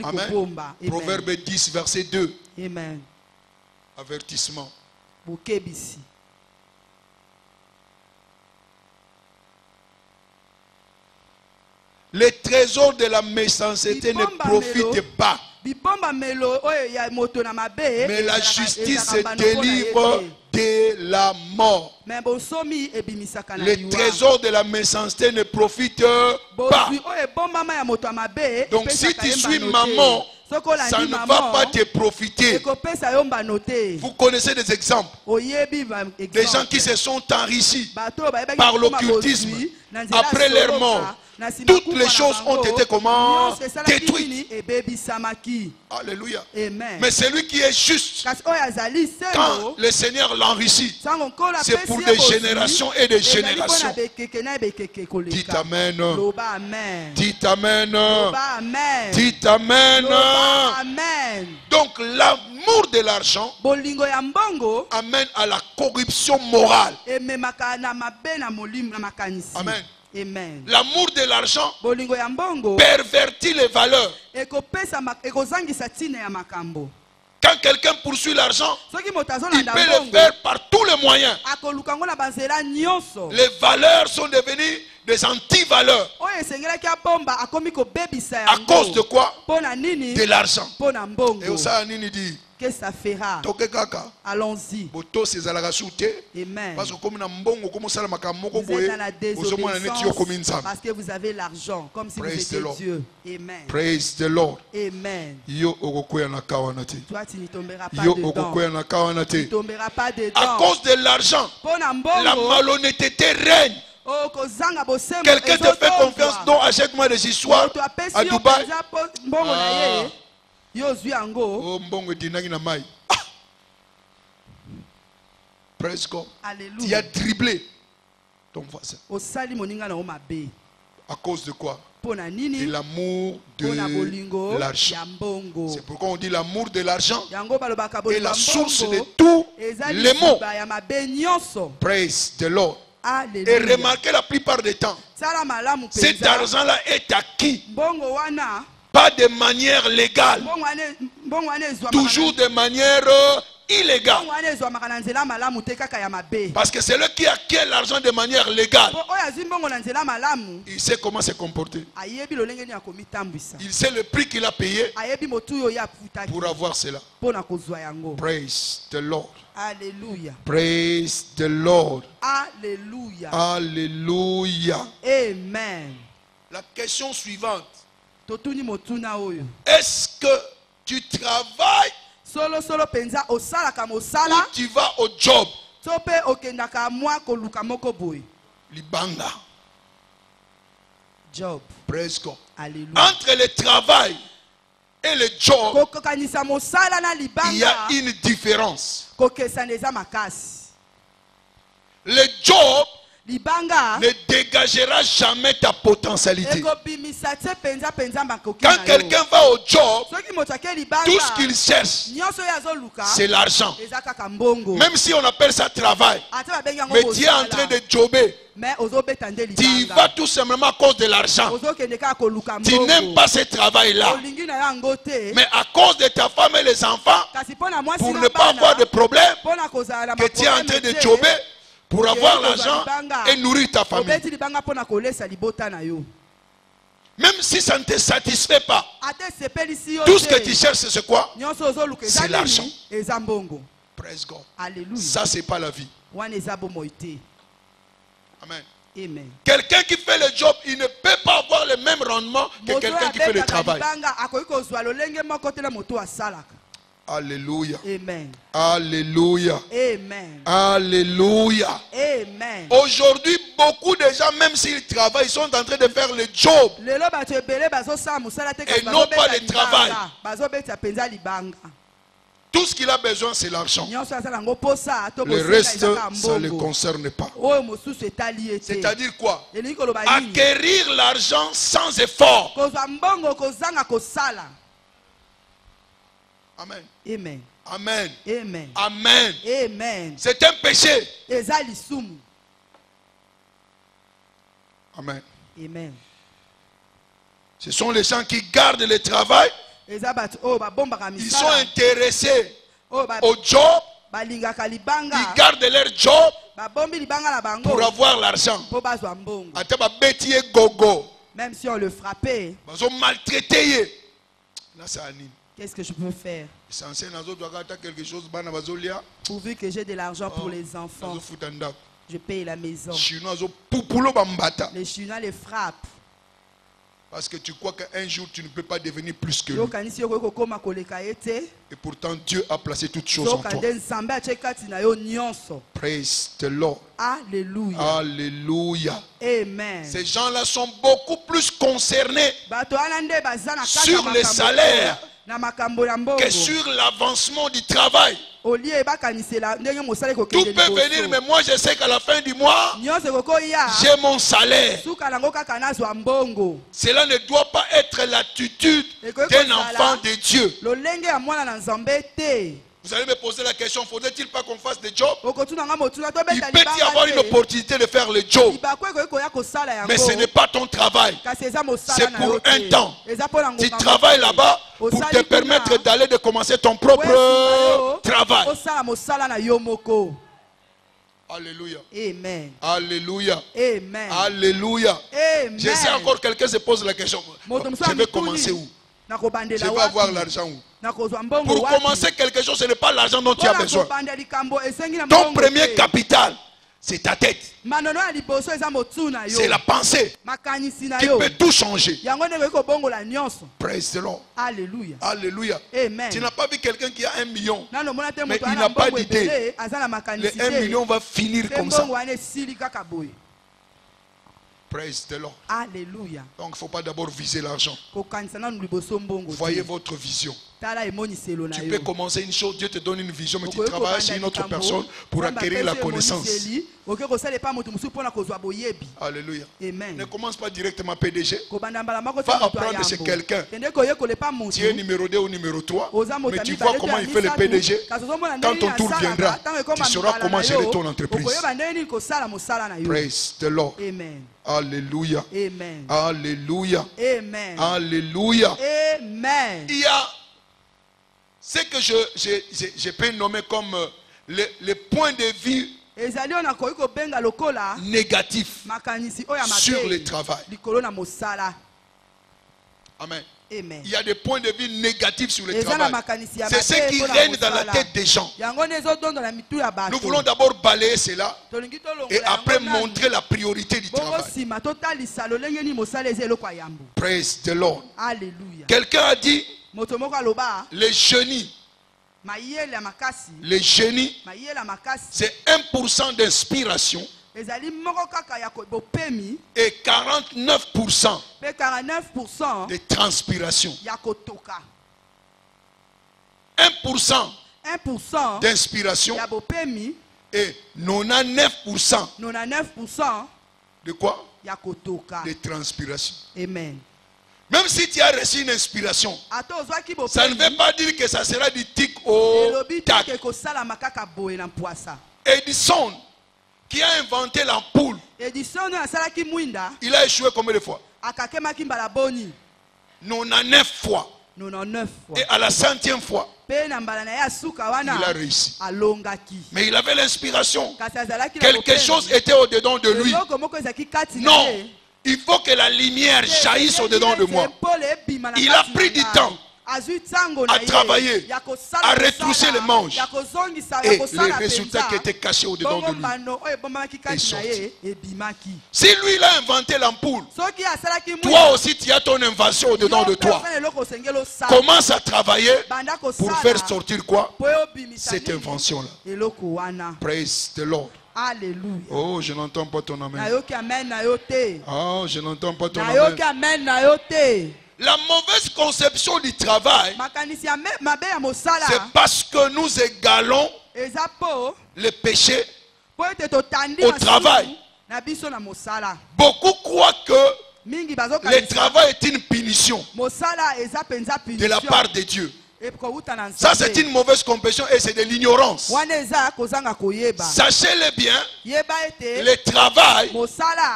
Amen. Proverbe 10, verset 2. Amen. Avertissement. Les trésors de la méchanceté ne profitent pas Mais la justice se délivre de la mort. Les trésors de la méchanceté ne profitent pas. Donc si tu suis maman, ça ne va pas te profiter. Vous connaissez des exemples. Des gens qui se sont enrichis par l'occultisme après leur mort. Toutes les choses ont été comment? Détruites. Alléluia. Mais celui qui est juste, quand le Seigneur l'enrichit, c'est pour des générations et des générations. Dites Amen. Dites Amen. Dites Amen. Donc l'amour de l'argent amène à la corruption morale. Amen. Amen. L'amour de l'argent pervertit les valeurs. Quand quelqu'un poursuit l'argent, il peut le faire par tous les moyens. Les valeurs sont devenues des anti-valeurs. À cause de quoi? De l'argent. Et ça dit, qu'est-ce que ça fera? Allons-y. Amen. Parce que vous avez l'argent, comme si vous étiez Dieu. Amen. Praise the Lord. Amen. Toi, tu ne tomberas pas dedans. Tu ne tomberas pas dedans. À cause de l'argent, la malhonnêteté règne. Quelqu'un te fait confiance, donc achète-moi des histoires à Dubaï. Praise God. Tu as dribblé ton voisin. À cause de quoi? De l'amour de l'argent. C'est pourquoi on dit l'amour de l'argent est la source de tous les maux. Praise the Lord. Et remarquez la plupart des temps, cet argent-là est acquis pas de manière légale, toujours de manière illégale. Parce que celui qui acquiert l'argent de manière légale, il sait comment se comporter. Il sait le prix qu'il a payé pour avoir cela. Praise the Lord. Alléluia. Praise the Lord. Alléluia. Alléluia. Amen. La question suivante. Est-ce que tu travailles ou tu vas au job? Libanga. Job. Praise God. Alléluia. Entre le travail et le job, il y a une différence. Le job ne dégagera jamais ta potentialité. Quand quelqu'un va au job, tout ce qu'il cherche, c'est l'argent. Même si on appelle ça travail, mais tu es en train de jobber. Tu vas tout simplement à cause de l'argent. Tu n'aimes pas ce travail-là. Mais à cause de ta femme et les enfants, pour ne pas avoir de problème, que tu es en train de jobber, pour avoir l'argent et nourrir ta famille. Même si ça ne te satisfait pas, tout ce que tu cherches, c'est quoi? C'est l'argent. Praise God. Ça, c'est pas la vie. Amen. Amen. Quelqu'un qui fait le job, il ne peut pas avoir le même rendement que quelqu'un qui fait le travail. Alléluia. Amen. Alléluia. Amen. Alléluia. Amen. Aujourd'hui, beaucoup de gens, même s'ils travaillent, ils sont en train de faire le job et non pas le travail. Tout ce qu'il a besoin, c'est l'argent. Le reste, ça ne le concerne pas. C'est-à-dire quoi? Acquérir l'argent sans effort. Amen. Amen. Amen. Amen. Amen. Amen. C'est un péché. Amen. Amen. Ce sont les gens qui gardent le travail. Ils sont intéressés au job. Ils gardent leur job pour avoir l'argent. Même si on le frappait, maltraité. Là, c'est Anine. Qu'est-ce que je peux faire? Pourvu que j'ai de l'argent pour les enfants, je paye la maison. Les Chinois les frappent. Parce que tu crois qu'un jour tu ne peux pas devenir plus que lui. Et pourtant Dieu a placé toutes choses en toi. Praise the Lord. Alléluia. Alléluia. Amen. Ces gens-là sont beaucoup plus concernés sur les salaires que sur l'avancement du travail. Tout peut venir, mais moi je sais qu'à la fin du mois, j'ai mon salaire. Cela ne doit pas être l'attitude d'un enfant de Dieu. Vous allez me poser la question, faudrait-il pas qu'on fasse des jobs? Il peut y avoir une opportunité de faire le job, mais ce n'est pas ton travail. C'est pour un temps. Tu travailles là-bas pour te permettre d'aller de commencer ton propre travail. Alléluia. Amen. Alléluia. Amen. Alléluia. Amen. Je sais encore, quelqu'un se pose la question. Je vais commencer où? Je vais avoir l'argent où? Pour commencer quelque chose, ce n'est pas l'argent dont tu as besoin. Ton premier capital, c'est ta tête. C'est la pensée qui peut tout changer. Praise the Lord. Alléluia. Alléluia. Amen. Tu n'as pas vu quelqu'un qui a 1 million, mais il n'a pas d'idée. Le 1 million va finir comme ça. Praise the Lord. Alléluia. Donc il ne faut pas d'abord viser l'argent. Voyez votre vision. Tu peux commencer une chose, Dieu te donne une vision, mais tu travailles sur une autre personne pour acquérir la connaissance. Alléluia. Amen. Ne commence pas directement PDG. Va apprendre chez quelqu'un. Tu es numéro 2 ou numéro 3, mais tu vois comment il fait le PDG. Quand ton tour viendra, tu sauras comment gérer ton entreprise. Praise the Lord. Amen. Alléluia. Amen. Alléluia. Amen. Alléluia. Amen. Il y a ce que je peux nommer comme les points de vue négatifs sur le travail. Amen. Amen. Il y a des points de vue négatifs sur le travail. C'est ce qui règne dans la tête des gens. Nous voulons d'abord balayer cela et après montrer la priorité du travail. Praise the Lord. Alléluia. Quelqu'un a dit les génies. Les génies, c'est 1% d'inspiration et 49% de transpiration. 1% d'inspiration et 99% de quoi? De transpiration. Amen. Même si tu as reçu une inspiration, ça ne veut pas dire que ça sera du tic au tac. Edison, qui a inventé l'ampoule, il a échoué combien de fois? 99 fois. Et à la 100e fois, il a réussi. Mais il avait l'inspiration. Quelque chose était au-dedans de lui. Non, il faut que la lumière jaillisse au-dedans de moi. Il a pris du temps à travailler, à retrousser les manches. Et les résultats qui étaient cachés au-dedans de lui est sorti. Si lui il a inventé l'ampoule, toi aussi tu as ton invention au-dedans de toi. Commence à travailler pour faire sortir quoi? Cette invention-là. Praise the Lord. Alléluia. Oh, je n'entends pas ton amen. Oh, je n'entends pas ton amen. La mauvaise conception du travail, c'est parce que nous égalons le péché au travail. Beaucoup croient que le travail est une punition de la part de Dieu. Ça c'est une mauvaise compréhension et c'est de l'ignorance. Sachez-le bien, le travail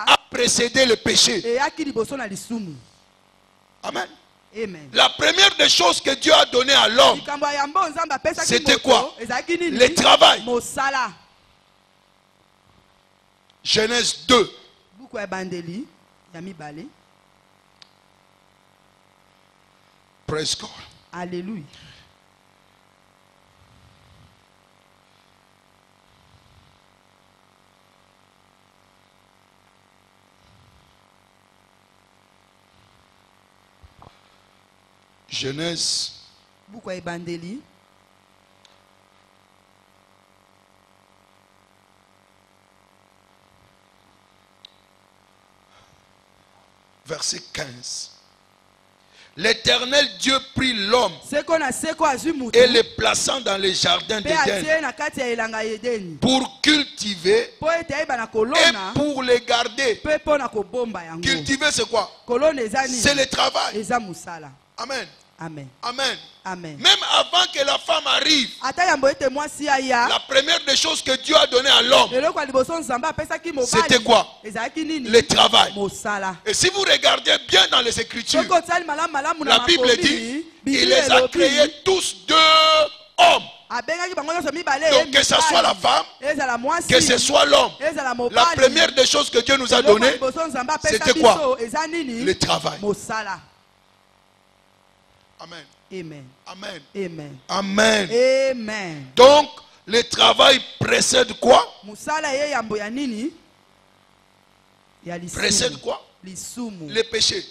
a précédé le péché. Amen. Amen. La première des choses que Dieu a donné à l'homme, c'était quoi? Le travail. Genèse 2. Praise God. Alléluia. Genèse. Verset 15. L'Éternel Dieu prit l'homme et le plaçant dans les jardins d'Éden pour cultiver et pour les garder. Cultiver, c'est quoi? C'est le travail. Amen. Amen. Amen. Amen. Même avant que la femme arrive, la première des choses que Dieu a donné à l'homme, c'était quoi? Le travail. Et si vous regardez bien dans les Écritures, la Bible dit, il les a créés tous deux hommes. Donc que ce soit la femme, que ce soit l'homme, la première des choses que Dieu nous a données, c'était quoi? Le travail. Amen. Amen. Amen. Amen. Amen. Amen. Donc, le travail précède quoi? Précède quoi? Le péché.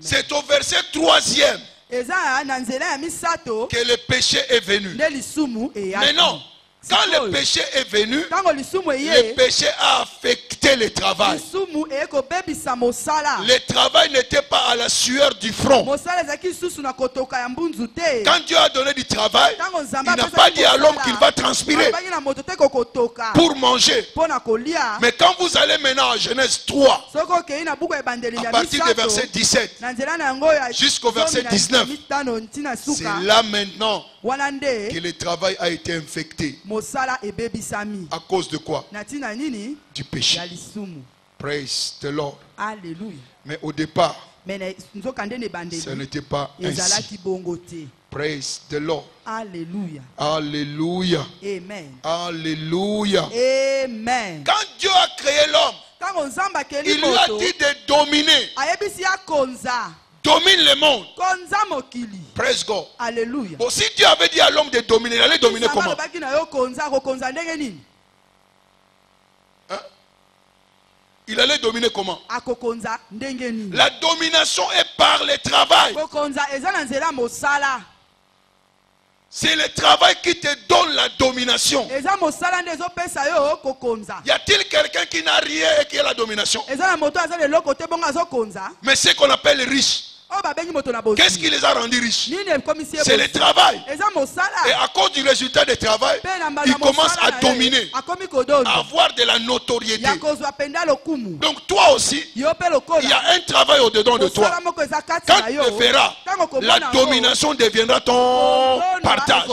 C'est au verset 3e que le péché est venu. Mais non. Quand le péché est venu, le péché a affecté le travail. Le travail n'était pas à la sueur du front. Quand Dieu a donné du travail, il n'a pas dit à l'homme qu'il va transpirer pour manger. Mais quand vous allez maintenant à Genèse 3, à partir du verset 17 jusqu'au verset 19, c'est là maintenant que le travail a été infecté. À cause de quoi? Du péché. Praise the Lord. Alléluia. Mais au départ, ce n'était pas ainsi. Praise the Lord. Alléluia. Alléluia. Amen. Alléluia. Amen. Quand Dieu a créé l'homme, il lui a dit de dominer. Domine le monde. Praise God. Alléluia. Bon, si Dieu avait dit à l'homme de dominer, il allait dominer comment? Hein? Il allait dominer comment? La domination est par le travail. C'est le travail qui te donne la domination. Y a-t-il quelqu'un qui n'a rien et qui a la domination? Mais c'est qu'on appelle riche. Qu'est-ce qui les a rendus riches? C'est le travail. Et à cause du résultat du travail, ils commencent à dominer, à avoir de la notoriété. Donc toi aussi, il y a un travail au-dedans de toi. Quand tu le feras, la domination deviendra ton partage.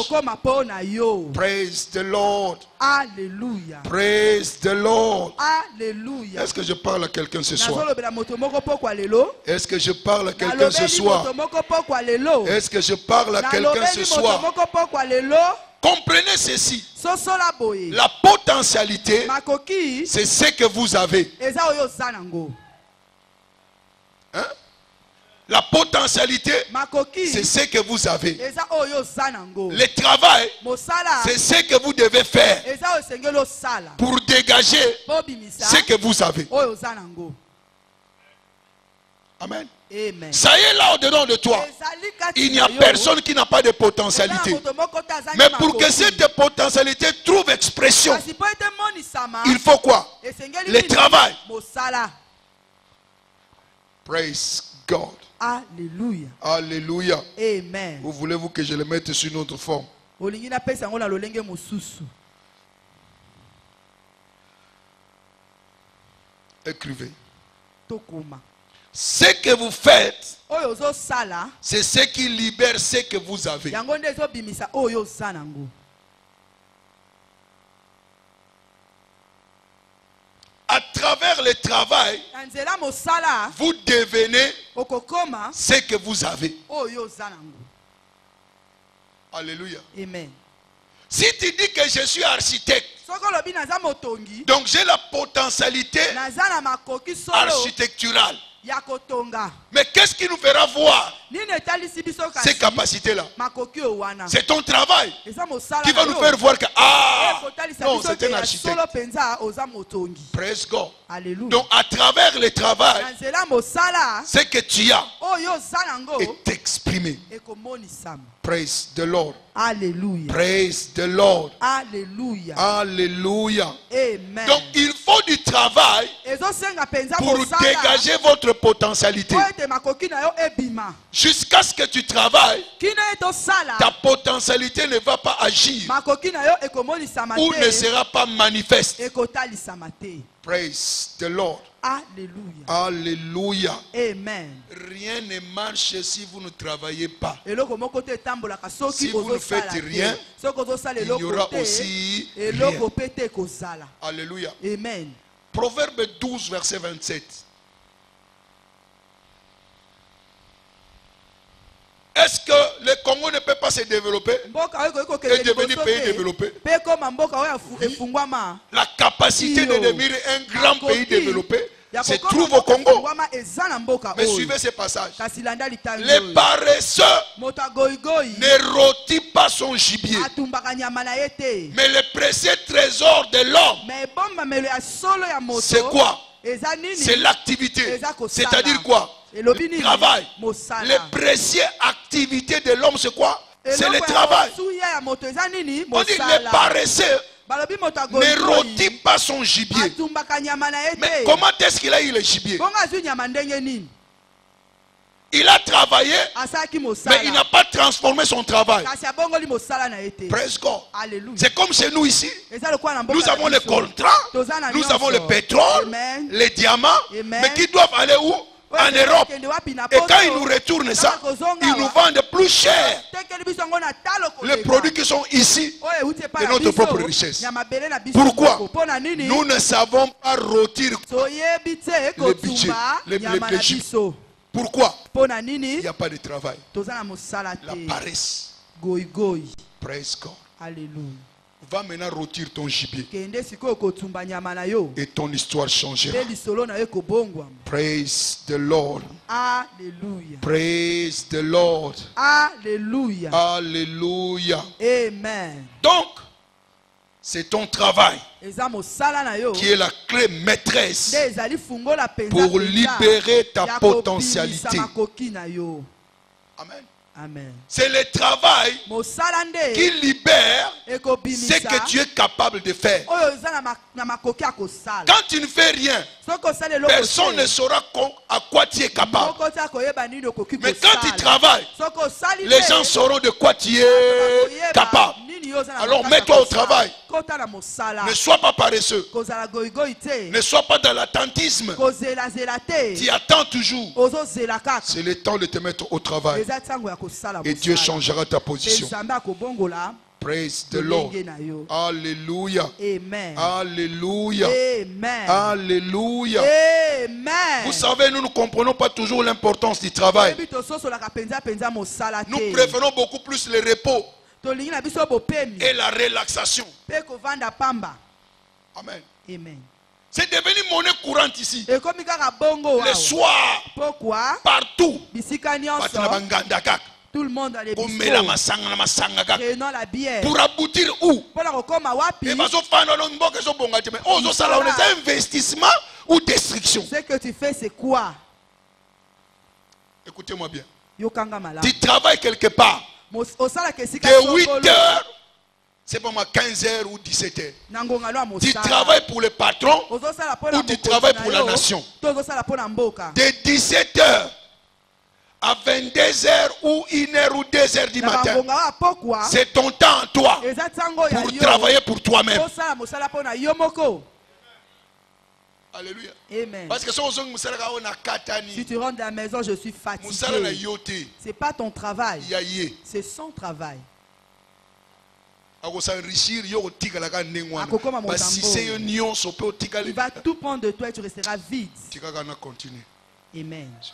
Praise the Lord. Alléluia. Praise the Lord. Alléluia. Est-ce que je parle à quelqu'un ce soir? Est-ce que je parle à quelqu'un ce soir? Est-ce que je parle à quelqu'un ce soir? Comprenez ceci. La potentialité, c'est ce que vous avez. Hein? La potentialité, c'est ce que vous avez. Le travail, c'est ce que vous devez faire pour dégager ce que vous avez. Amen. Amen. Ça y est là au-dedans de toi. Il n'y a personne qui n'a pas de potentialité. Mais pour que cette potentialité trouve expression, il faut quoi? Le travail. Praise God. Alléluia. Alléluia. Amen. Ou voulez-vous que je le mette sur une autre forme? Écrivez. Ce que vous faites, c'est ce qui libère ce que vous avez. À travers le travail, vous devenez ce que vous avez. Alléluia. Amen. Si tu dis que je suis architecte, donc j'ai la potentialité architecturale. Mais qu'est-ce qui nous fera voir ces capacités-là? C'est ton travail qui va nous faire voir que non, c'est un architecte. Praise God. Donc à travers le travail, ce que tu as est exprimé. Praise the Lord. Alléluia. Praise the Lord. Alléluia. Alléluia. Amen. Donc il faut du travail pour dégager votre potentialité. Jusqu'à ce que tu travailles, ta potentialité ne va pas agir ou ne sera pas manifeste. Praise the Lord. Alléluia. Alléluia. Amen. Rien ne marche si vous ne travaillez pas. Si vous ne faites rien, il y aura aussi rien. Alléluia. Amen. Proverbe 12, verset 27. Est-ce que le Congo ne peut pas se développer et devenir pays développé? La capacité de devenir un grand pays développé se trouve au Congo. Mais suivez ce passage. Les paresseux ne rôtit pas son gibier, mais le précieux trésor de l'homme, c'est quoi? C'est l'activité. C'est-à-dire quoi? Le travail. Les précieuses activités de l'homme, c'est quoi? C'est le travail. On dit les paresseux ne rôtit pas son gibier. Mais comment est-ce qu'il a eu le gibier? Il a travaillé, mais il n'a pas transformé son travail. Praise God. C'est comme chez nous ici. Nous avons le contrat, nous avons le pétrole, les diamants, mais qui doivent aller où? En Europe. Et quand ils nous retournent ça, ils nous vendent plus cher les produits qui sont ici de notre propre richesse. Pourquoi? Nous ne savons pas rôtir le budget, les budgets. Pourquoi? Il n'y a pas de travail. La paresse. Praise God. Alléluia. Va maintenant rôtir ton gibier et ton histoire changera. Praise the Lord. Alléluia. Praise the Lord. Alléluia. Alléluia. Amen. Donc, c'est ton travail qui est la clé maîtresse pour libérer ta potentialité. Amen. Amen. C'est le travail qui libère ce que tu es capable de faire. Quand tu ne fais rien, personne ne saura à quoi tu es capable. Mais quand tu travailles, les gens sauront de quoi tu es capable. Alors mets-toi au travail. Ne sois pas paresseux. Ne sois pas dans l'attentisme. Tu attends toujours. C'est le temps de te mettre au travail. Et Dieu changera ta position. Praise the Lord. Alléluia. Amen. Alléluia. Amen. Alléluia. Amen. Vous savez, nous ne comprenons pas toujours l'importance du travail. Nous préférons beaucoup plus le repos et la relaxation. Amen. Amen. C'est devenu monnaie courante ici. Le soir, partout. Tout le monde a les bisous. Prenons la bière. Pour aboutir où? Investissement ou destruction? Ce que tu fais, c'est quoi? Écoutez-moi bien. Tu travailles quelque part. De 8 heures, c'est pas moi 15 heures ou 17 heures. Tu travailles pour le patron ou tu travailles pour la nation. De 17 heures à 22 heures ou 1 heure ou 2 heures du matin, c'est ton temps à toi pour travailler pour toi-même. Alléluia. Amen. Parce que si tu rentres de la maison, je suis fatigué. C'est pas ton travail, c'est son travail. Il va tout prendre de toi et tu resteras vide. Amen. Je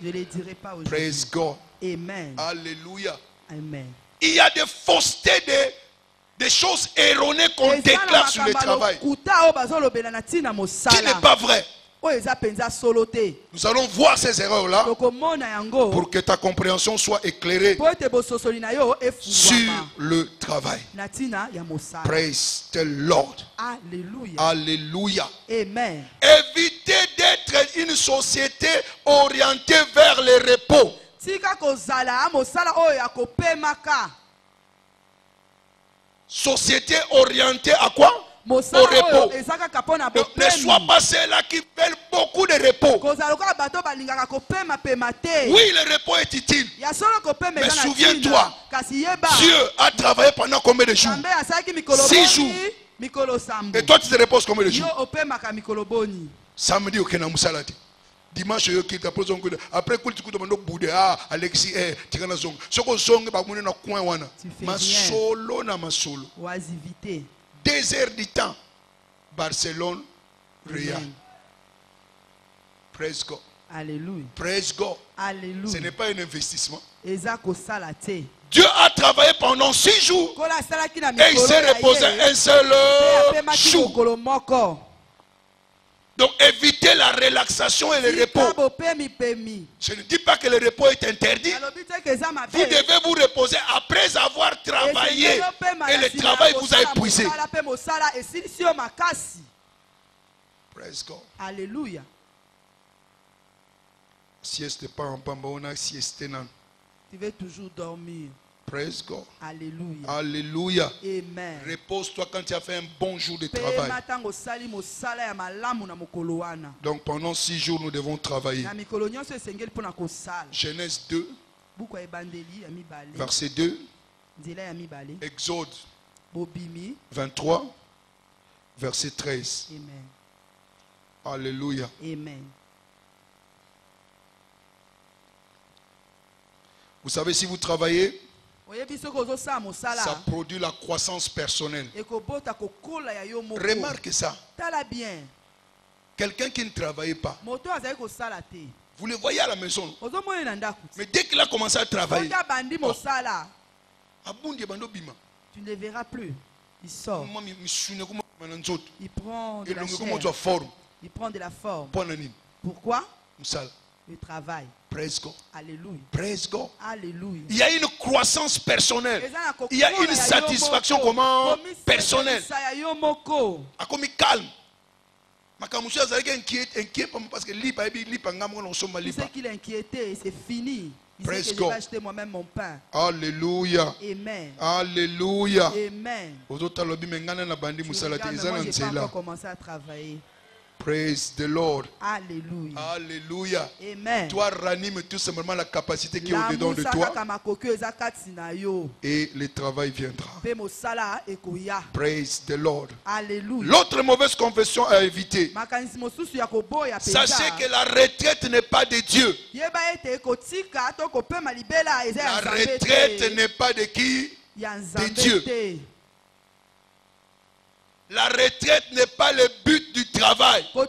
ne les dirai pas aujourd'hui. Praise God. Amen. Alléluia. Amen. Il y a des faussetés, des choses erronées qu'on déclare sur le travail. Qui n'est pas vrai. Nous allons voir ces erreurs-là pour que ta compréhension soit éclairée sur le travail. Praise the Lord. Alléluia. Alléluia. Amen. Évitez d'être une société orientée vers le repos. Société orientée à quoi? Au repos. Donc, ne sois pas ceux-là qui veulent beaucoup de repos. Oui, le repos est utile. Mais souviens-toi, Dieu a travaillé pendant combien de jours? 6 jours. Et toi, tu te reposes combien de jours? Samedi, ok, na musalati. Dimanche, après, tu boudé, Alexis, tu vas zong. Ce qu'on zong, na coin wana. Ma solo na ma solo. 2 heures du temps. Barcelone, Real. Praise God. Alléluia. Praise God. Alléluia. Ce n'est pas un investissement. Dieu a travaillé pendant 6 jours. Et il s'est reposé un seul jour. Donc évitez la relaxation et le repos. Je ne dis pas que le repos est interdit. Vous devez vous reposer après avoir travaillé. Et le travail vous a épuisé. Praise God. Alléluia. Sieste pas en pamba, on a sieste nan. Tu veux toujours dormir. Praise God. Alléluia. Alléluia. Amen. Repose-toi quand tu as fait un bon jour de travail. Donc pendant 6 jours, nous devons travailler. Genèse 2, verset 2. Exode 23, verset 13. Amen. Alléluia. Amen. Vous savez, si vous travaillez, ça produit la croissance personnelle. Remarque ça. Quelqu'un qui ne travaille pas, vous le voyez à la maison. Mais dès qu'il a commencé à travailler, tu ne le verras plus. Il sort. Il prend de la chair. Il prend de la forme. Pourquoi? Le travail. Praise God. Alléluia. Praise God. Alléluia. Il y a une croissance personnelle. Il y a une satisfaction comment personnelle. Comme calme. C'est qu'il est inquiété, c'est fini. Praise God. Je vais acheter moi-même mon pain. Alléluia. Amen. Alléluia. Amen. Je n'ai pas commencé à travailler. Praise the Lord. Alléluia. Alléluia. Amen. Toi, ranime tout simplement la capacité qui est au-dedans de toi. Et le travail viendra. Praise the Lord. Alléluia. L'autre mauvaise confession à éviter. Sachez que la retraite n'est pas de Dieu. La retraite n'est pas de qui? De Dieu. La retraite n'est pas le but du travail. Non,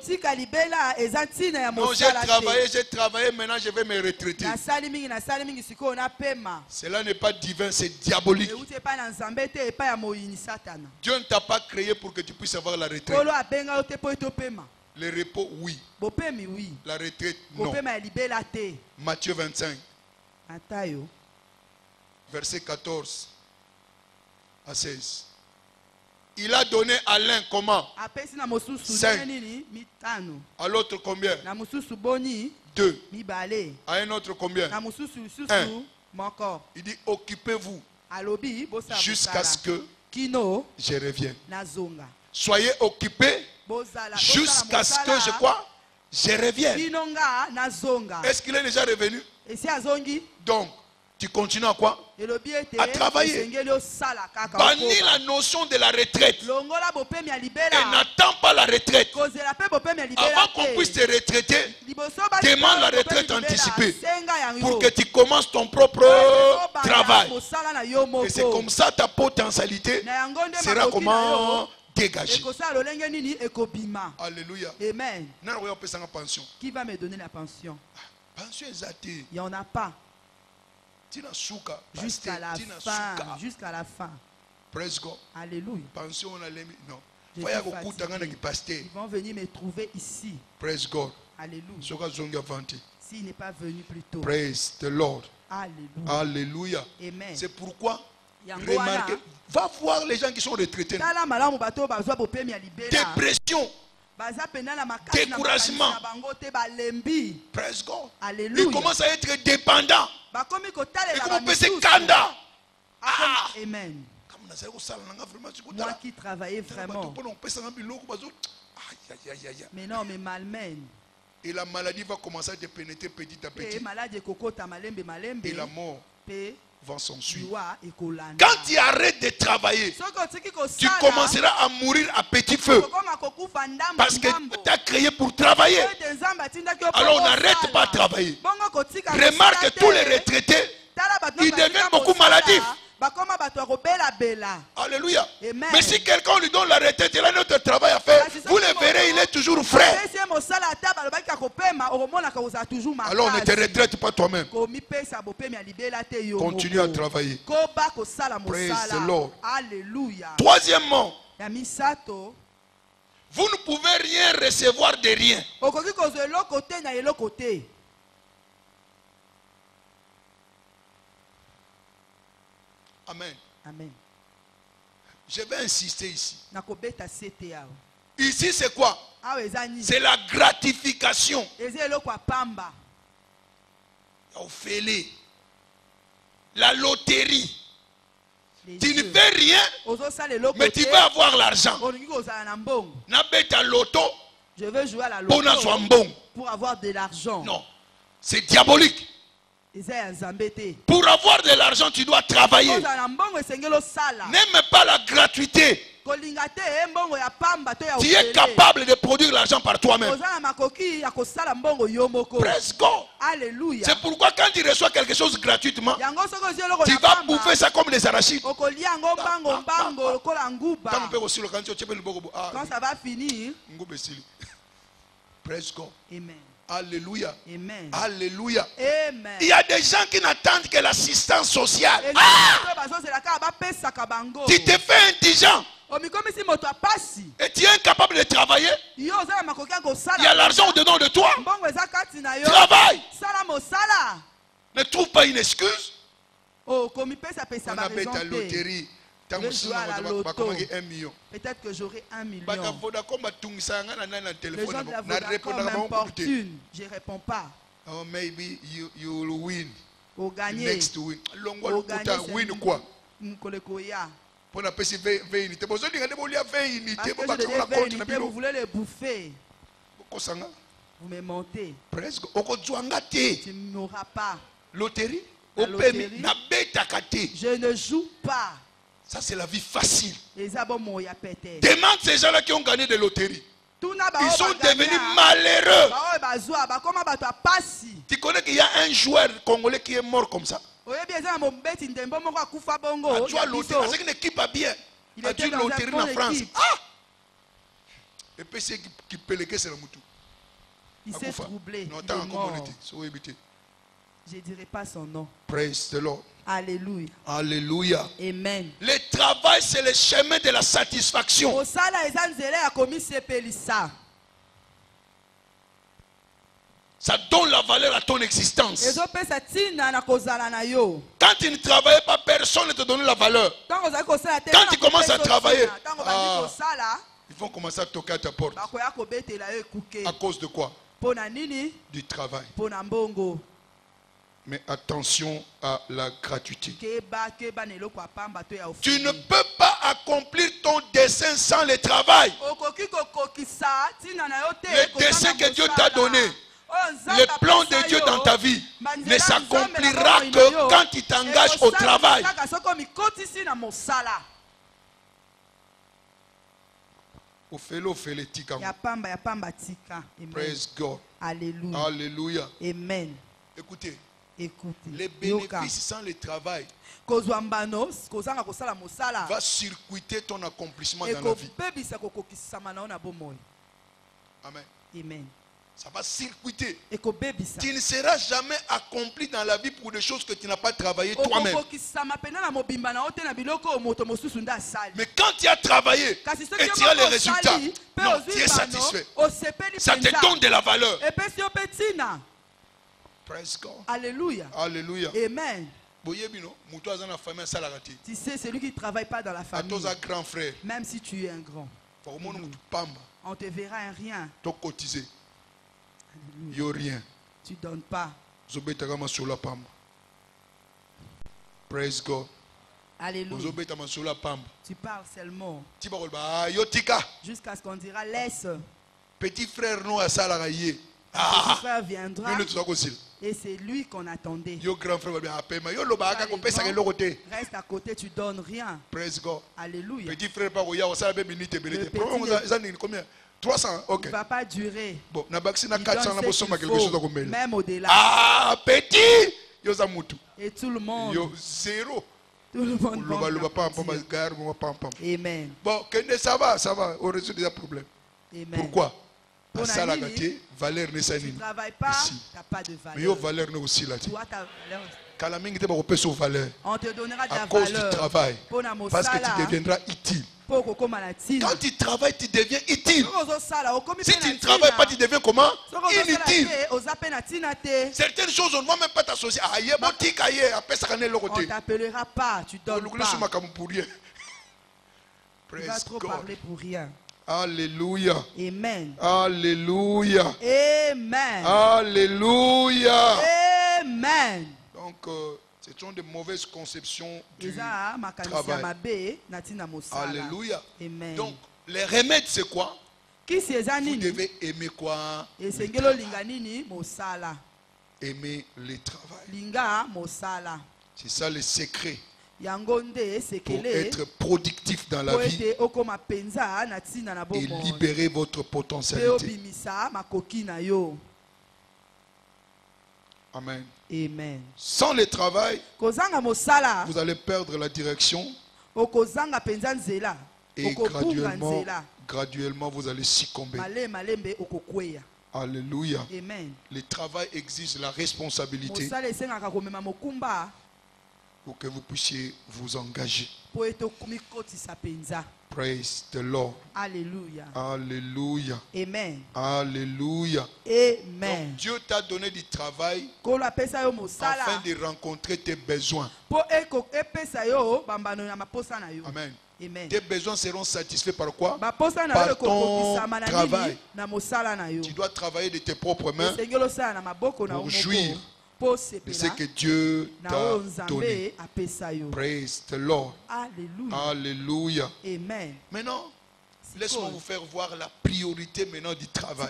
j'ai travaillé, maintenant je vais me retraiter. Cela n'est pas divin, c'est diabolique. Dieu ne t'a pas créé pour que tu puisses avoir la retraite. Le repos, oui. La retraite, non. Matthieu 25, verset 14 à 16. Il a donné à l'un comment? 5. À l'autre combien? 2. À un autre combien? 1. Il dit occupez-vous jusqu'à ce que je revienne. Soyez occupés jusqu'à ce que je revienne. Est-ce qu'il est déjà revenu? Donc, tu continues à quoi? À travailler. Bannis la notion de la retraite. Et n'attends pas la retraite. Avant qu'on puisse te retraiter, demande la retraite anticipée pour que tu commences ton propre travail. Et c'est comme ça ta potentialité sera comment dégagée. Alléluia. Amen. Qui va me donner la pension? Il n'y en a pas. Jusqu'à la fin. Jusqu'à la fin. Praise God. Alléluia. Pension, non. Ils vont venir me trouver ici. Praise God. Alléluia. S'il n'est pas venu plus tôt. Praise the Lord. Alléluia. Alléluia. Amen. C'est pourquoi, remarquez, va voir les gens qui sont retraités. Dépression. Découragement. Praise God. Alléluia. Ils commencent à être dépendants. Ils commencent à se kanda. Amen. Moi qui travaillais vraiment. Mais non, mais malmène. Et la maladie va commencer à te pénétrer petit à petit. Et la mort va s'en suivre. Quand tu arrêtes de travailler, tu commenceras à mourir à petit feu. Parce que tu as créé pour travailler. Alors on n'arrête pas de travailler. Remarque tous les retraités, ils deviennent beaucoup maladifs. Alléluia. Amen. Mais si quelqu'un lui donne la retraite, il a notre travail à faire, vous le verrez, il est toujours frais. Alors ne te retraite pas toi-même. Continue à travailler. Praise the Lord. Alléluia. Troisièmement, vous ne pouvez rien recevoir de rien. Amen. Amen. Je vais insister ici. Ici, c'est quoi? C'est la gratification. La loterie. Tu ne fais rien, mais tu vas avoir l'argent. Je veux jouer à la loto pour avoir de l'argent. Non, c'est diabolique. Pour avoir de l'argent, tu dois travailler. N'aime pas la gratuité. Tu es capable de produire l'argent par toi-même. Praise God. Alléluia. C'est pourquoi quand tu reçois quelque chose gratuitement, tu vas bouffer ça comme les arachides. Quand ça va finir. Praise God. Amen. Alléluia. Amen. Alléluia. Amen. Il y a des gens qui n'attendent que l'assistance sociale. Tu te fais indigent. Et tu es incapable de travailler. Il y a l'argent au-dedans de toi. Travaille. Ne trouve pas une excuse. On appelle ta loterie. Peut-être que j'aurai 1 million. Les gens de la Vodacom m'importunent. Je ne réponds pas. Oh, maybe you will win. Au gagner. Next win. Win quoi? Pour la PC 20 unités. Parce que je vous voulez les bouffer. Vous me montez. Presque. Tu n'auras pas. Loterie. Je ne joue pas. Ça, c'est la vie facile. Demande ces gens-là qui ont gagné des loteries. Ils sont devenus malheureux. Tu connais qu'il y a un joueur congolais qui est mort comme ça. C'est une équipe à bien. Il a dû loterie en France. Et puis c'est qui peut le c'est le moutou. Il s'est troublé. Je ne dirai pas son nom. Praise the Lord. Alléluia. Alléluia. Amen. Le travail, c'est le chemin de la satisfaction. Ça donne la valeur à ton existence. Quand tu ne travaillais pas, personne ne te donne la valeur. Quand tu commences à travailler, ils vont commencer à toquer à ta porte. À cause de quoi? Du travail. Mais attention à la gratuité. Tu ne peux pas accomplir ton dessein sans le travail. Le dessein que Dieu t'a donné, le plan de Dieu dans ta vie ne s'accomplira que quand tu t'engages au travail. Praise God. Alléluia. Alléluia. Amen. Écoutez. Les bénéfices sans le travail va circuiter ton accomplissement dans la vie. Amen. Amen. Ça va circuiter. Tu ne seras jamais accompli dans la vie pour des choses que tu n'as pas travaillé toi-même. Mais quand tu as travaillé et tu as les résultats, non, tu es satisfait. Ça te donne de la valeur. Praise God. Alléluia. Alléluia. Amen. Tu sais, celui qui ne travaille pas dans la famille, même si tu es un grand, on te verra un rien. Rien. Tu ne donnes pas. Praise God. Alléluia. Tu parles seulement jusqu'à ce qu'on dira laisse. Petit frère non à Petit frère viendra et c'est lui qu'on attendait. Reste à côté, tu donnes rien. Praise God. Alléluia. Petit frère pas combien? 300, ok. Il ne va pas durer. Bon, na baxi na 400 na bosoma quelque chose comme même au-delà. Ah, petit. Yo za mutu. Et tout le monde. Yo zéro. Tout le monde. Amen. Bon, ça va, on résout déjà problème. Amen. Pourquoi? Pour valeur ne tu ne travailles pas, tu n'as pas de valeur. Mais yo valeur ne aussi là. On te donnera de la valeur. À cause du travail. Parce que tu deviendras utile. Quand tu travailles, tu deviens utile. Si tu ne travailles pas, tu deviens comment? Inutile. Certaines choses, on ne va même pas t'associer. On ne t'appellera pas, tu donnes pas. Tu vas trop parler pour rien. Alléluia. Amen. Alléluia. Amen. Alléluia. Amen. Donc, ce sont de mauvaises conceptions du travail. Alléluia. Amen. Donc, les remèdes, c'est quoi? Vous devez aimer quoi? Aimer le travail. C'est ça le secret. Pour être productif dans la vie et libérer votre potentialité. Amen. Amen. Sans le travail, vous allez perdre la direction et graduellement vous allez succomber. Alléluia. Amen. Le travail exige la responsabilité pour que vous puissiez vous engager. Praise the Lord. Alléluia. Alléluia. Amen. Alléluia. Amen. Donc, Dieu t'a donné du travail afin de rencontrer tes besoins. Amen. Amen. Tes besoins seront satisfaits par quoi? Par ton travail. Tu dois travailler de tes propres mains pour jouir de ce que Dieu t'a donné. Praise the Lord. Alléluia. Alléluia. Amen. Maintenant, laisse-moi vous faire voir la priorité maintenant du travail.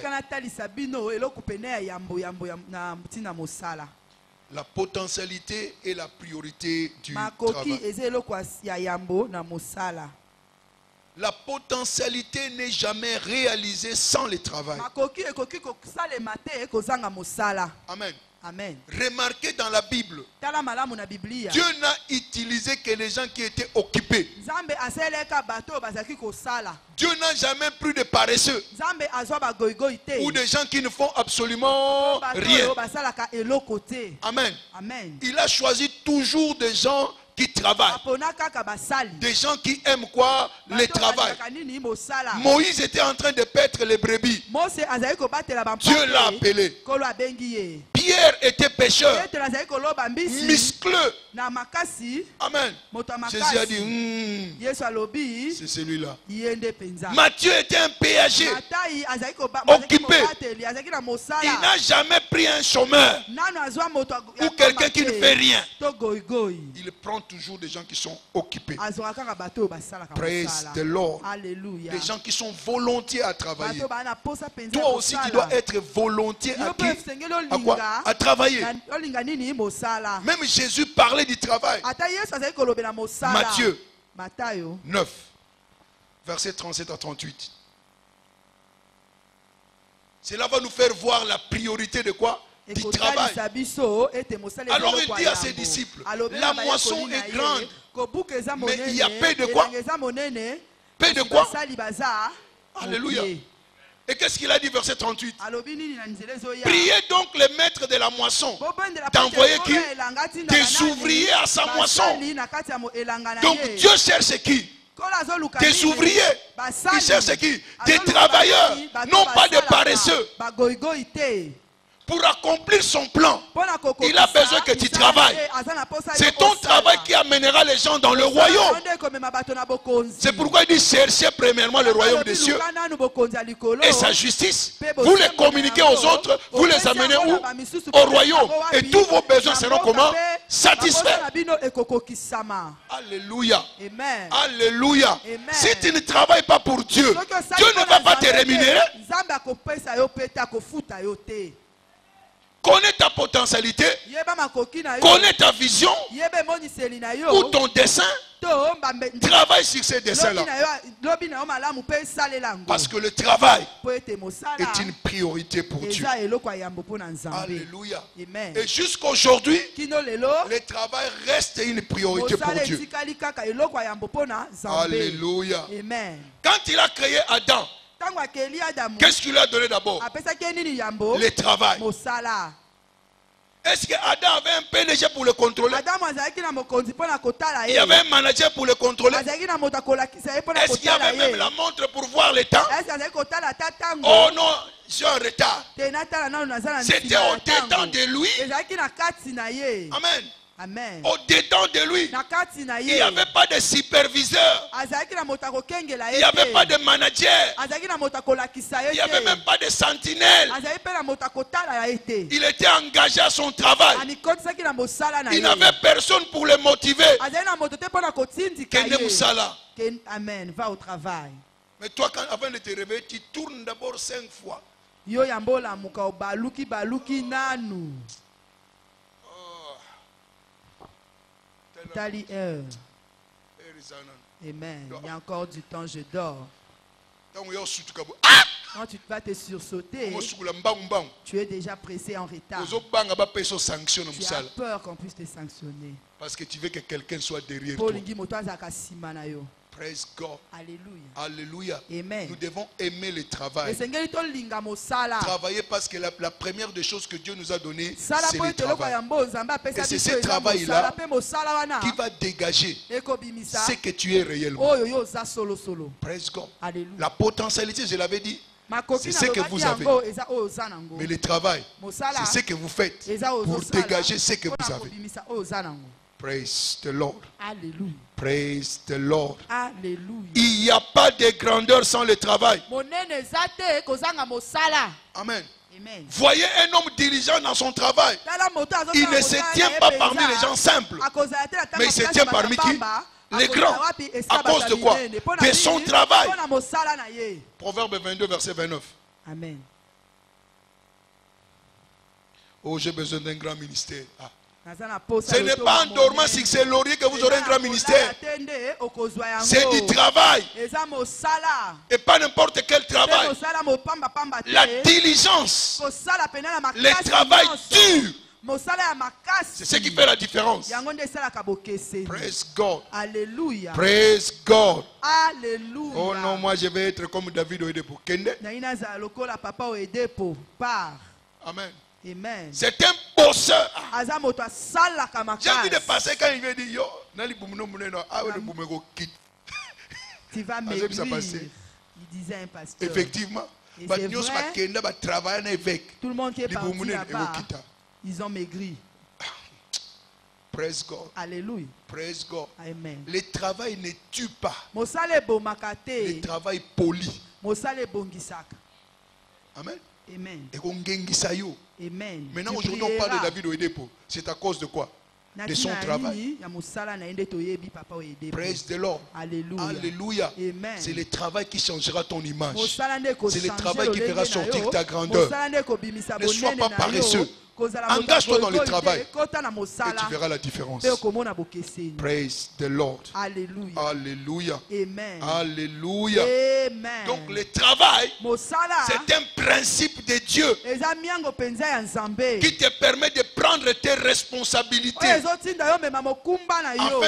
La potentialité et la priorité du travail. La potentialité n'est jamais réalisée sans le travail. Amen. Amen. Remarquez dans la Bible, Dieu n'a utilisé que les gens qui étaient occupés. Dieu n'a jamais pris de paresseux ou des gens qui ne font absolument rien. Amen. Amen. Il a choisi toujours des gens qui travaillent. Des gens qui aiment quoi? Le travail. Moïse était en train de paître les brebis. Dieu l'a appelé. Pierre était pêcheur, muscleux. Amen. Jésus a dit, c'est celui-là. Matthieu était un péager, occupé. Il n'a jamais pris un chômeur ou quelqu'un qui ne fait rien. Il prend toujours des gens qui sont occupés. Praise the Lord. Alléluia. Des gens qui sont volontiers à travailler. Toi aussi, tu dois être volontier à quoi? À travailler. Même Jésus parlait du travail. Matthieu 9, versets 37 à 38. Cela va nous faire voir la priorité de quoi? Du travail. Alors il dit à ses disciples, la moisson est grande, mais il y a peu de quoi? Peu de quoi? Alléluia. Et qu'est-ce qu'il a dit, verset 38? Priez donc les maîtres de la moisson d'envoyer qui? Des ouvriers à sa moisson. Donc Dieu cherche qui? Des ouvriers. Il cherche qui? Des travailleurs, non pas des paresseux. Pour accomplir son plan, il a besoin que tu travailles. C'est ton travail qui amènera les gens dans le royaume. C'est pourquoi il dit cherchez premièrement le royaume des cieux et sa justice. Vous les communiquez aux autres, vous les amenez où? Au royaume. Et tous vos besoins seront comment? Satisfaits. Alléluia. Alléluia. Si tu ne travailles pas pour Dieu, Dieu ne va pas te rémunérer. Connais ta potentialité, connais ta vision ou ton dessin, travaille sur ces dessins-là. Parce que le travail est une priorité pour Dieu. Alléluia. Et jusqu'aujourd'hui, le travail reste une priorité pour Dieu. Alléluia. Quand il a créé Adam, qu'est-ce qu'il lui a donné d'abord? Le travail. Est-ce que Adam avait un PDG pour le contrôler? Il y avait un manager pour le contrôler? Est-ce qu'il y avait même la montre pour voir le temps? Oh non, je suis en retard. C'était au-dedans de lui. Amen. Amen. Au-dedans de lui, il n'y avait pas de superviseur, il n'y avait pas de manager, il n'y avait même pas de sentinelle. Il était engagé à son travail. Il n'avait personne pour le motiver. Amen. Va au travail. Mais toi, avant de te réveiller, tu tournes d'abord 5 fois. Amen. Il y a encore du temps, je dors. Quand tu vas te sursauter, tu es déjà pressé en retard. Tu as peur qu'on puisse te sanctionner. Parce que tu veux que quelqu'un soit derrière toi. Praise God. Alléluia. Alléluia. Amen. Nous devons aimer le travail. Travailler parce que la première des choses que Dieu nous a donné, c'est le travail. Et c'est ce travail-là qui va dégager ce que tu es réellement. Praise God. Alléluia. La potentialité, je l'avais dit, c'est ce que vous avez. Mais le travail, c'est ce que vous faites pour dégager ce que vous avez. Praise the Lord. Alléluia. Praise the Lord. Alléluia. Il n'y a pas de grandeur sans le travail. Amen. Amen. Voyez un homme dirigeant dans son travail. Il ne se tient pas parmi les gens simples, mais il se tient parmi qui? Les grands. À cause de quoi? De son travail. Proverbe 22, verset 29. Amen. Oh, j'ai besoin d'un grand ministère. Ah. Ce n'est pas en dormant sur ces lauriers que vous aurez un grand ministère. C'est du travail. Et pas n'importe quel travail. La diligence. Le travail dur. C'est ce qui fait la différence. Praise God. Alléluia. Praise God. Alléluia. Oh non, moi je vais être comme David Oedepo. Amen. Amen. C'est un bosseur. J'ai envie de passer quand il veut dire yo, tu vas maigrir. Il disait un pasteur. Effectivement. Et c'est vrai, tout le monde qui est parti là-bas, ils ont maigri. Praise God. Alléluia. Praise God. Amen. Le travail ne tue pas. Le travail polie. Amen. Amen. Amen. Maintenant, aujourd'hui, on parle de David Oedepo. C'est à cause de quoi? De son travail. Praise the Lord. Alléluia. Alléluia. Amen. C'est le travail qui changera ton image. C'est le travail qui fera sortir ta grandeur. Ne sois pas paresseux. Engage-toi dans le travail et tu verras la différence. Praise the Lord. Alléluia. Alléluia. Amen. Alléluia. Amen. Donc le travail, c'est un principe de Dieu qui te permet de prendre tes responsabilités afin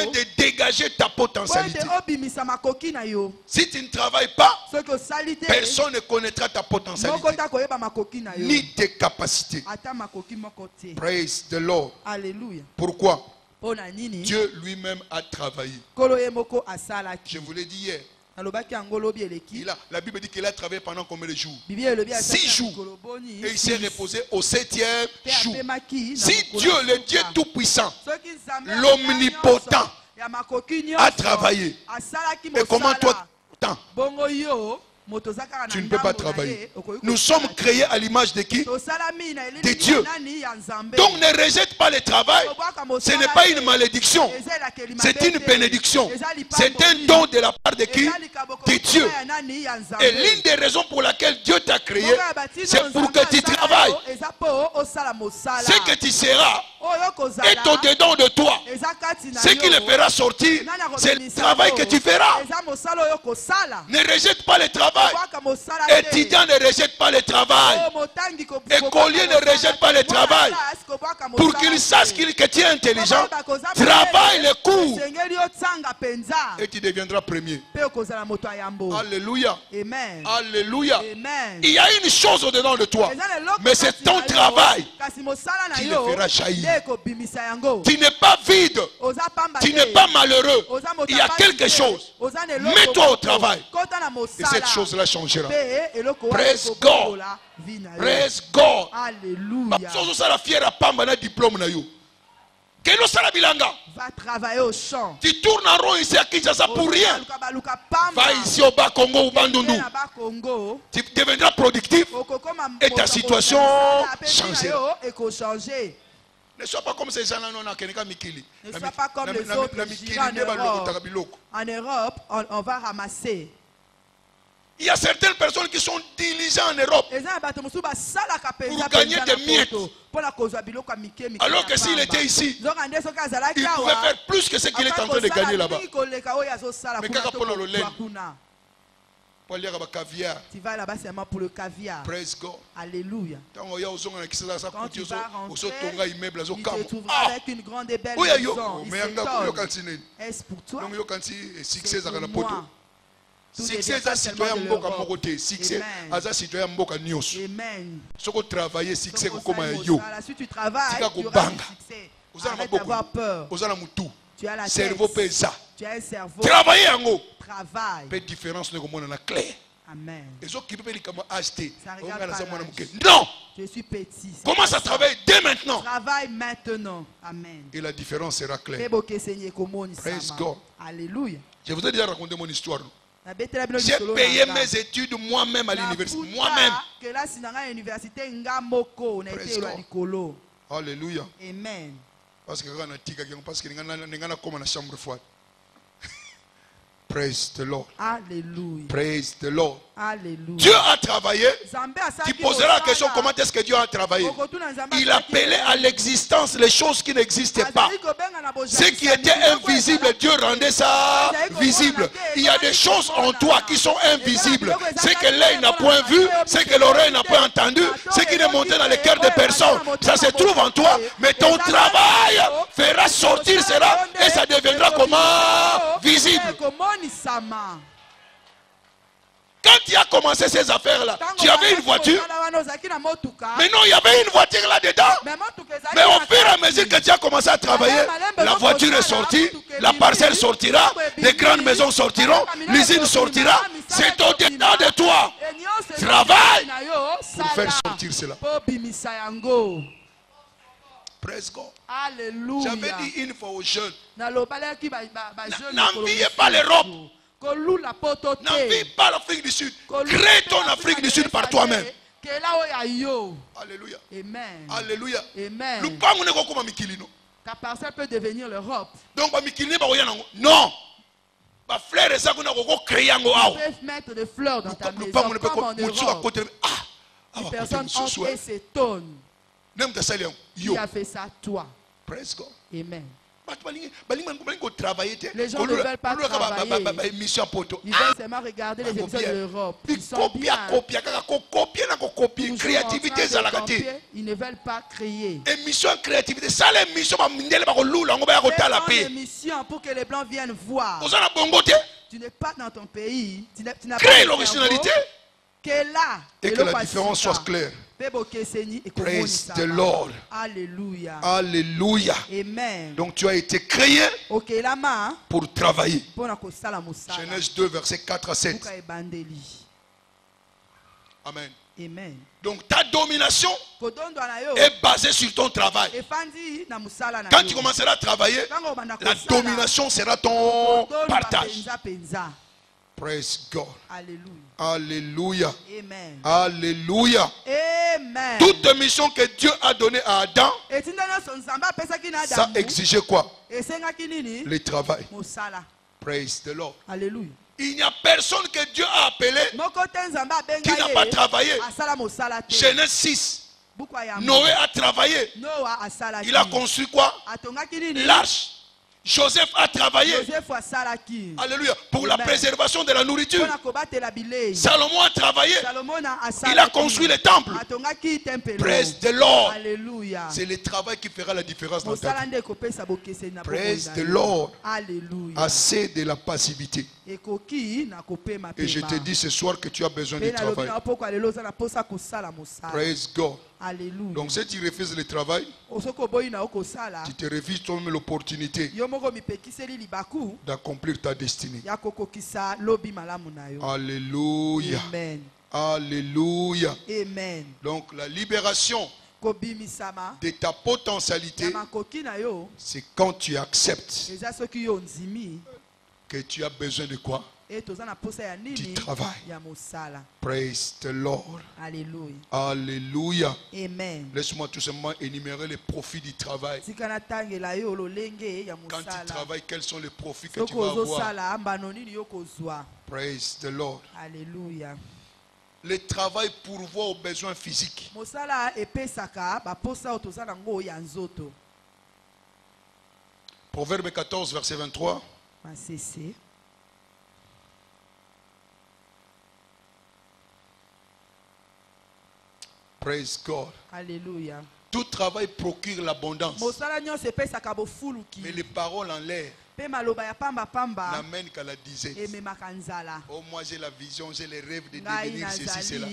de dégager ta potentialité. Si tu ne travailles pas, personne ne connaîtra ta potentialité ni tes capacités. Praise the Lord. Alléluia. Pourquoi? Dieu lui-même a travaillé. Je vous l'ai dit hier. La Bible dit qu'il a travaillé pendant combien de jours? 6 jours. Et il s'est reposé au 7e jour. Si Dieu, le Dieu Tout-Puissant, l'Omnipotent, a travaillé, et comment toi, tu ne peux pas travailler. Nous sommes créés à l'image de qui? De Dieu. Donc ne rejette pas le travail. Ce n'est pas une malédiction. C'est une bénédiction. C'est un don de la part de qui? De Dieu. Et l'une des raisons pour laquelle Dieu t'a créé, c'est pour que tu travailles. Ce que tu seras est au-dedans de toi. Ce qui le fera sortir, c'est le travail que tu feras. Ne rejette pas le travail. Étudiant ne rejette pas le travail. Écolier ne rejette pas le travail. Pour qu'il sache que tu es intelligent, travaille le cours et tu deviendras premier. Alléluia. Alléluia. Il y a une chose au-dedans de toi, mais c'est ton travail qui le fera jaillir. Tu n'es pas vide, tu n'es pas malheureux. Il y a quelque chose. Mets-toi au travail et cette chose-là changera. Praise God. Praise God. Alléluia. Va travailler au champ. Tu tournes en rond ici à Kinshasa pour rien. Va ici au Bas-Congo ou Bandundu. Tu deviendras productif et ta situation changera. Ne sois pas comme ces gens-là. Ne sois pas comme les autres gens en Europe. On va ramasser. Il y a certaines personnes qui sont diligentes en Europe pour gagner des miettes. Alors que s'il était ici, il pouvait faire plus que ce qu'il est en train de gagner là-bas. Mais quand tu vas là-bas seulement pour le caviar. Praise God. Alléluia. Quand tu vas rentrer, il se trouvera avec une grande et belle maison. Est-ce pour toi? C'est pour moi. Succès est citoyen mboka mokote. Succès est citoyen mboka nyos. Amen. Soko travailler succès kokoma yo. Si tu travailles, tu auras du succès. Arrête d'avoir peur. Tu as la cerveau tête. pesa. Tu as un cerveau. Travailler yango. Travaille. Peu différence ne komona na clair. Amen. Les autres qui peuvent acheter. Non. Je suis petit. Commence à travailler dès maintenant. Travaille maintenant. Amen. Et la différence sera claire. Praise God. Alléluia. Je vous ai déjà raconté mon histoire. J'ai payé mes études moi-même à l'université. Moi-même. Alléluia. Amen. Parce que la chambre froide. Praise the Lord. Alléluia. Praise the Lord. Alléluia. Dieu a travaillé. Tu poseras la question comment est-ce que Dieu a travaillé. Il appelait à l'existence les choses qui n'existaient pas. Ce qui était invisible, Dieu rendait ça visible. Il y a des choses en toi qui sont invisibles. Ce que l'œil n'a point vu, ce que l'oreille n'a point entendu, ce qui est monté dans le cœur de personne. Ça se trouve en toi, mais ton travail fera sortir cela et ça deviendra comment? Visible. Quand tu as commencé ces affaires-là, tu avais une voiture. Mais non, il y avait une voiture là-dedans. Mais au fur et à mesure que tu as commencé à travailler, la voiture est sortie, la parcelle sortira, les grandes maisons sortiront, l'usine sortira. C'est au-dedans de toi. Travaille pour faire sortir cela. Praise God. Alléluia. J'avais dit une fois aux jeunes, n'enviez pas l'Europe. N'envie pas l'Afrique du Sud. Crée ton Afrique du Sud par toi-même. Alléluia. Amen. Alléluia. Amen. Ta parcelle peut devenir l'Europe. Donc, non. Ils peuvent mettre des fleurs dans ta maison comme en Europe. Les personnes entrent et s'étonnent. Qui a fait ça? Toi. Praise God. Amen. Les gens ne veulent pas travailler. Ils veulent seulement regarder les émissions de l'Europe. Ils sont bien. Ils ne veulent pas créer. Émission créativité. Ça l'émission émission pour que les blancs viennent voir. Tu n'es pas dans ton pays. Tu n'as pas l'originalité. Et que la différence soit claire. Praise the Lord. Alléluia. Alléluia. Amen. Donc tu as été créé pour travailler. Genèse 2, versets 4 à 7. Amen. Amen. Donc ta domination est basée sur ton travail. Quand tu commenceras à travailler, la domination sera ton partage. Praise God. Alléluia. Alléluia. Amen. Alléluia. Amen. Toute mission que Dieu a donnée à Adam, ça exigeait quoi? Le travail. Praise the Lord. Alléluia. Il n'y a personne que Dieu a appelé qui n'a pas travaillé. Genèse 6. Noé a travaillé. Il a construit quoi? L'arche. Joseph a travaillé. Alléluia. Pour la préservation de la nourriture. Salomon a travaillé. Il a construit le temple. Praise the Lord. C'est le travail qui fera la différence dans ta vie. Praise the Lord. Assez de la passivité. Et je te dis ce soir que tu as besoin de travail. Praise God. Alléluia. Donc si tu refuses le travail, tu te refuses toi-même l'opportunité d'accomplir ta destinée. Alléluia. Amen. Alléluia. Amen. Donc la libération de ta potentialité, c'est quand tu acceptes que tu as besoin de quoi? Du travail. Praise the Lord. Alléluia. Alléluia. Amen. Laisse-moi tout simplement énumérer les profits du travail. Quand tu travailles, quels sont les profits que tu vas avoir? Praise the Lord. Alléluia. Le travail pourvoit aux besoins physiques. Proverbe 14, verset 23. Praise God. Alléluia. Tout travail procure l'abondance. Mais les paroles en l'air n'amènent qu'à la disette. Oh, moi j'ai la vision, j'ai les rêves de devenir ceci, cela.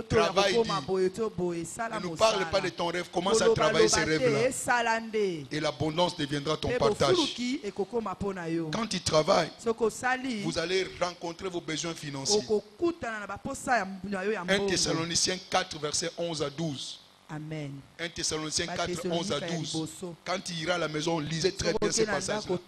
Travail dit. Ne nous parle pas de ton rêve. Commence à travailler ces rêves-là. Et l'abondance deviendra ton partage. Quand tu travailles, vous allez rencontrer vos besoins financiers. 1 Thessaloniciens 4, verset 11 à 12. Amen. 1 Thessaloniciens 4, 11 à 12. Quand tu iras à la maison, lisez très bien ces passages-là.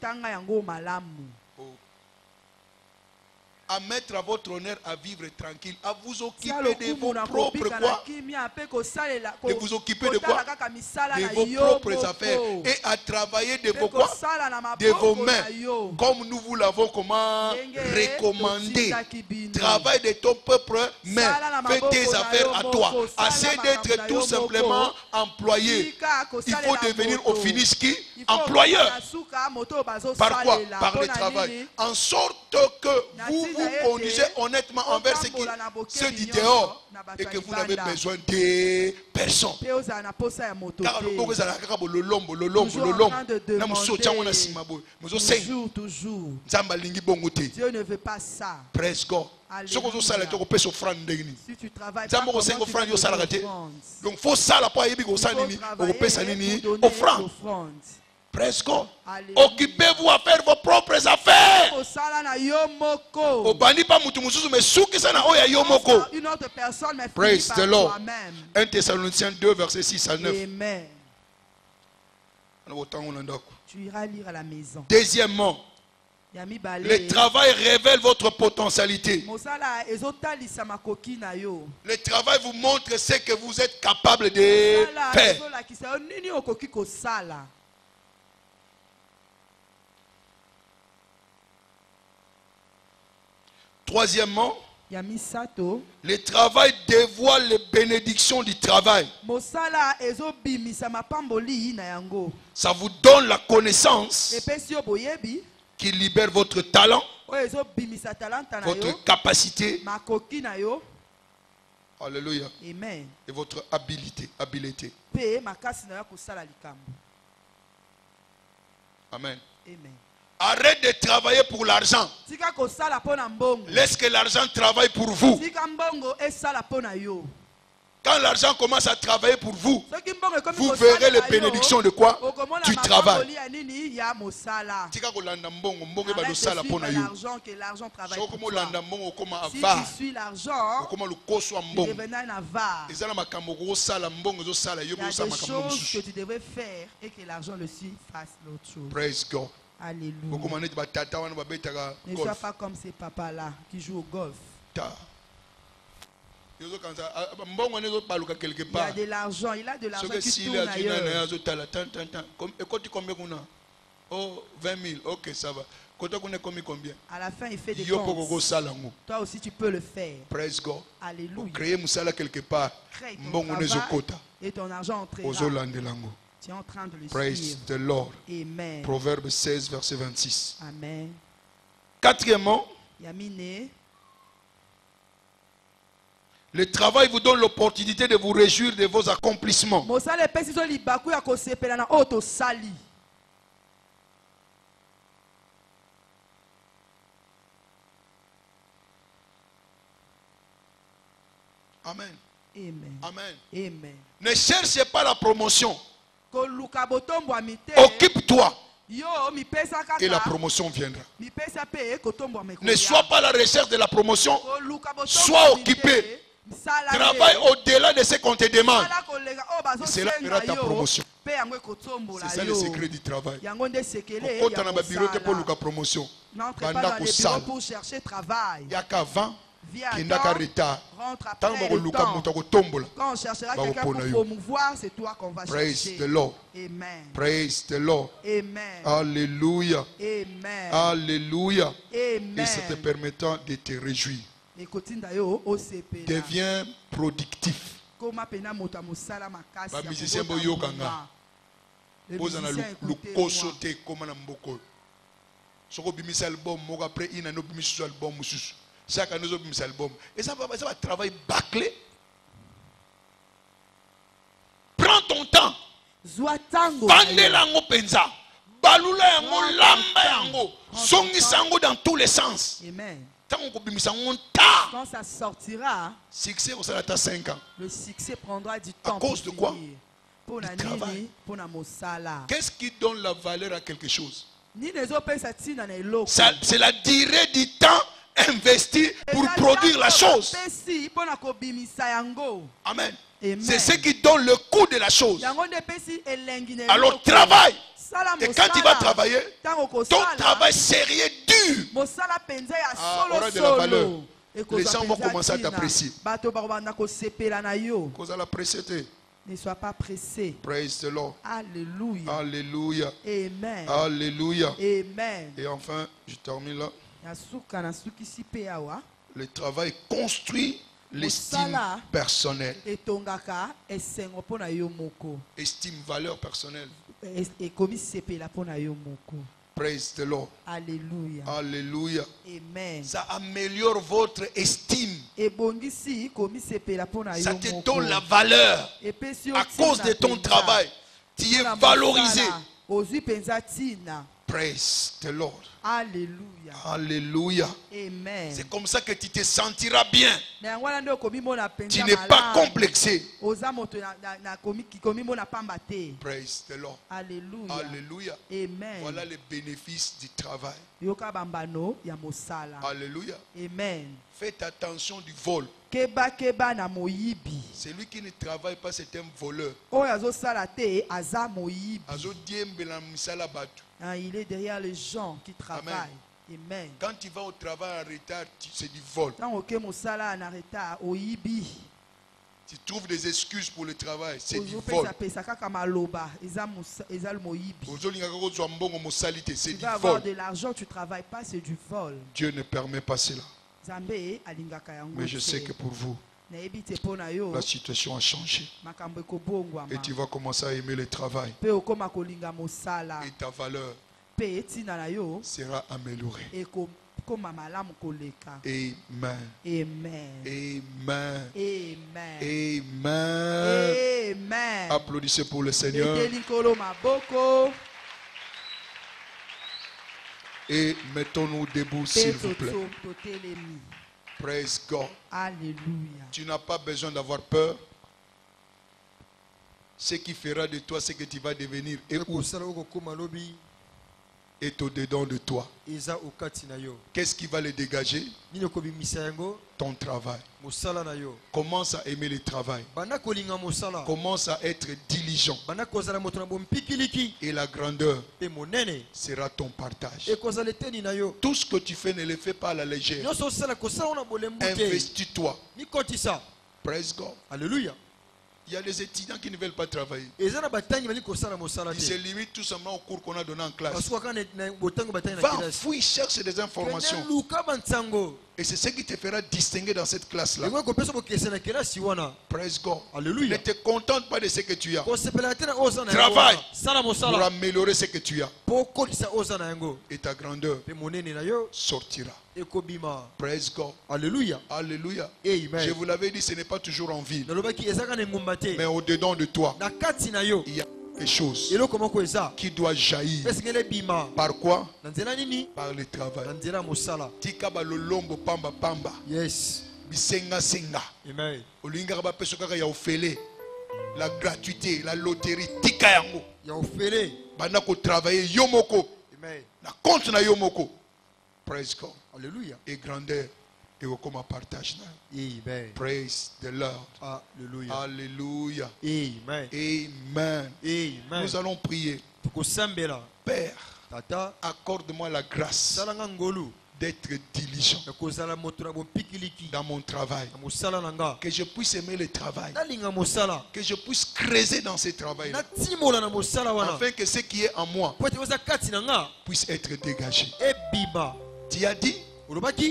À mettre à votre honneur à vivre tranquille, à vous occuper de vos propres quoi? De vous occuper de quoi? De vos propres affaires et à travailler de vos quoi? De vos mains, comme nous vous l'avons comment recommandé. Travaille de ton propre main, fais tes affaires à toi. Assez d'être tout simplement employé. Il faut devenir au finish qui? Employeur. Par quoi? Par le travail. En sorte que vous vous conduisez honnêtement envers ceux du dehors et que vous n'avez besoin de personne. Car toujours. Dieu ne veut pas ça. Praise God. Si tu travailles pas, donc faut ça la pas offrande. Presque. Occupez-vous à faire vos propres affaires. Une autre personne, mais praise the Lord. 1 Thessaloniciens 2, verset 6 à 9. Amen. Tu iras lire à la maison. Deuxièmement, le travail révèle votre potentialité. Le travail vous montre ce que vous êtes capable de faire. Troisièmement, Le travail dévoile les bénédictions du travail. Ça vous donne la connaissance qui libère votre talent, votre capacité. Alléluia. Amen. Et votre habileté. Amen. Amen. Arrête de travailler pour l'argent. Laisse que l'argent travaille pour vous. Quand l'argent commence à travailler pour vous, vous verrez les bénédictions de quoi? Du travail. Si tu suis l'argent, tu deviens un avare. Il y a des choses que tu devrais faire et que l'argent le suit fasse l'autre chose. Praise God. Alléluia. Ne sois pas comme ces papas-là qui jouent au golf. Il a de l'argent, il a de l'argent qui tourne ailleurs. Oh, 20 000, ok, ça va. À la fin, il fait des comptes. Toi aussi, tu peux le faire. Praise God. Alléluia. Créer Moussala quelque part. Crée ton travail et ton argent entrera. Tu es en train de le Praise suivre. the Lord. Amen. Proverbe 16, verset 26. Amen. Quatrièmement, Yamine. le travail vous donne l'opportunité de vous réjouir de vos accomplissements. Amen. Amen. Amen. Amen. Ne cherchez pas la promotion. Occupe-toi et la promotion viendra. Ne sois pas à la recherche de la promotion. Sois occupé. Travaille au-delà de ce qu'on te demande. C'est là que verra ta promotion. C'est ça le secret du travail. Quand on a bureau pour la promotion, n'entre pas dans les bureaux pour chercher travail. Il y a qu'avant. Rentre après le temps. Quand on cherchera quelqu'un pour promouvoir, c'est toi qu'on va Praise chercher. the Lord. Amen. Praise the Lord. Amen. Alléluia. Amen. Alléluia. Amen. Et ça te permettant de te réjouir. Deviens productif. Les musiciens boyokanga. Posana lukoso te comme na mboko. Soko bimisa album moko après ina no bimisa album mususu. Chaque année nous bimisa album. Et ça va travail bâclé. Prends ton temps. Bande lango penza. Balula yango lamba yango. Songi sango dans tous les sens. Amen. Quand ça sortira, succès, ça va 5 ans. Le succès prendra du temps. À cause de quoi? Pour du travail. Qu'est-ce qui donne la valeur à quelque chose? C'est la durée du temps investi pour produire la chose. Amen. C'est ce qui donne le coût de la chose. Alors travaille. Et quand tu vas travailler, ton travail sérieux dur aura de la valeur. Les gens vont commencer à t'apprécier. Ne sois pas pressé. Praise the Lord. Alléluia. Alléluia. Amen. Alléluia. Amen. Et enfin, je termine là. Le travail construit l'estime personnelle. Estime, valeur personnelle. Praise the Lord. Alléluia. Alléluia. Amen. Ça améliore votre estime. Ça te donne la valeur. À cause de ton travail, tu es valorisé. Praise the Lord. Alléluia. Alléluia. Amen. C'est comme ça que tu te sentiras bien. Tu n'es pas pas complexé. Praise the Lord. Alléluia. Alléluia. Amen. Voilà les bénéfices du travail. Alléluia. Amen. Faites attention du vol. Celui qui ne travaille pas, c'est un voleur. Il est derrière les gens qui travaillent. Amen. Quand tu vas au travail en retard, c'est du vol. Tu trouves des excuses pour le travail, c'est du vol. Tu vas avoir de l'argent, tu ne travailles pas, c'est du vol. Dieu ne permet pas cela. Mais je sais que pour vous, la situation a changé. Et tu vas commencer à aimer le travail. Et ta valeur sera améliorée. Amen. Amen. Amen. Amen. Applaudissez pour le Seigneur. Et mettons-nous debout, s'il vous plaît. Praise God. Alléluia. Tu n'as pas besoin d'avoir peur. Ce qui fera de toi ce que tu vas devenir est au-dedans de toi. Qu'est-ce qui va le dégager? Ton travail. Commence à aimer le travail. Commence à être diligent. Et la grandeur sera ton partage. Tout ce que tu fais, ne le fais pas à la légère. Investis-toi. Praise God. Alléluia. Il y a des étudiants qui ne veulent pas travailler. Ils se limitent tout simplement au cours qu'on a donné en classe. Va, fouille, cherche des informations. Et c'est ce qui te fera distinguer dans cette classe-là. Praise God. Alléluia. Ne te contente pas de ce que tu as. Travaille pour améliorer ce que tu as. Et ta grandeur sortira. Praise God. Alléluia. Alléluia. Amen. Je vous l'avais dit, ce n'est pas toujours en ville. Mais au-dedans de toi, il y a quelque chose qui doit jaillir. Par quoi? Par le travail. Tika balolombo pamba pamba. Yes. Bisenga senga. Amen. Olinga ba peso kaka ya ofele. La gratuité, la loterie, tika yango. Ya ofele. Bana ko travailler yomoko. Amen. Na compte na yomoko. Praise God. Alléluia. Et grandeur et comme partage. Amen. Praise the Lord. Alléluia. Alléluia. Amen. Amen. Amen. Nous allons prier. Père, accorde-moi la grâce d'être diligent dans mon travail. Que je puisse aimer le travail. Que je puisse creuser dans ce travail. Afin que ce qui est en moi puisse être dégagé. Tu as dit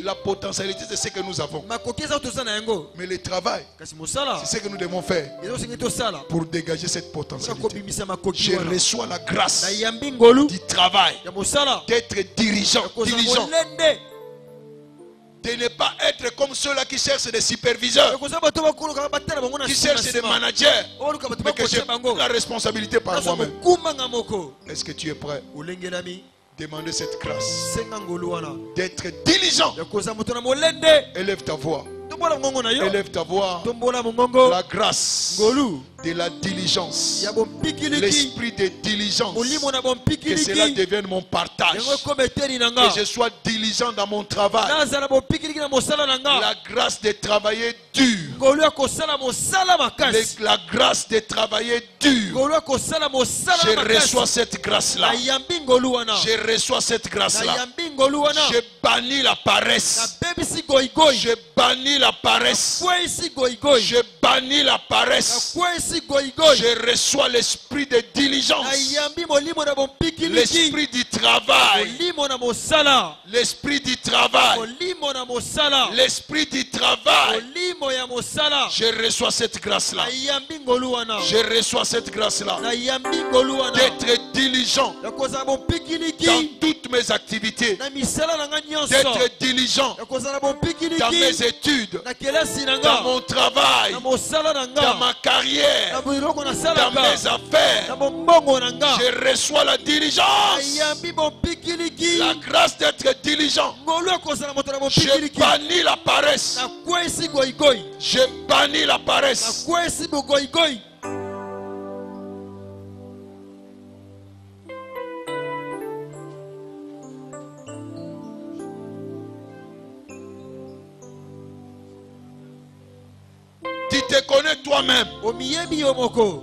la potentialité, c'est ce que nous avons. Mais le travail, c'est ce que nous devons faire pour dégager cette potentialité. Je reçois la grâce du travail, d'être diligent. De ne pas être comme ceux-là qui cherchent des superviseurs, qui cherchent des managers, mais que j'ai la responsabilité par moi-même. Est-ce que tu es prêt? Demandez cette grâce d'être diligent. Élève ta voix. Élève ta voix. La grâce de la diligence. L'esprit de diligence. Que cela devienne mon partage. Que je sois diligent dans mon travail. La grâce de travailler dur. La grâce de travailler dur. Je reçois cette grâce-là. Je reçois cette grâce-là. Je bannis la paresse. Je bannis la paresse. Je bannis la paresse. Je reçois l'esprit de diligence. L'esprit du travail. L'esprit du travail. L'esprit du travail. Je reçois cette grâce-là. Je reçois cette grâce-là. D'être diligent dans toutes mes activités. D'être diligent dans mes études, dans mon travail, dans ma carrière, dans mes affaires. Je reçois la diligence, la grâce d'être diligent. Je bannis la paresse. Je bannis la paresse. Tu te connais toi-même.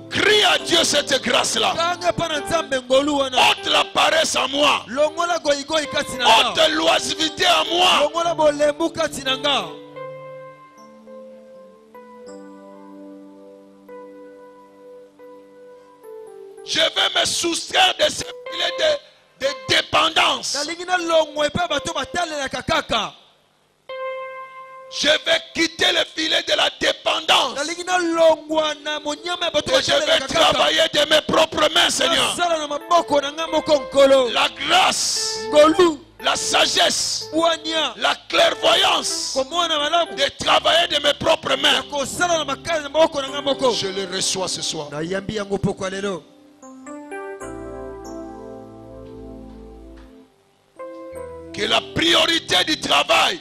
Crie à Dieu cette grâce-là. Ôte la paresse à moi. Ôte l'oisiveté à moi. Je vais me soustraire de ce filet de dépendance. Je vais quitter le filet de la dépendance. Et je vais travailler de mes propres mains, Seigneur. La grâce, la sagesse, la clairvoyance de travailler de mes propres mains. Je le reçois ce soir. Que la priorité du travail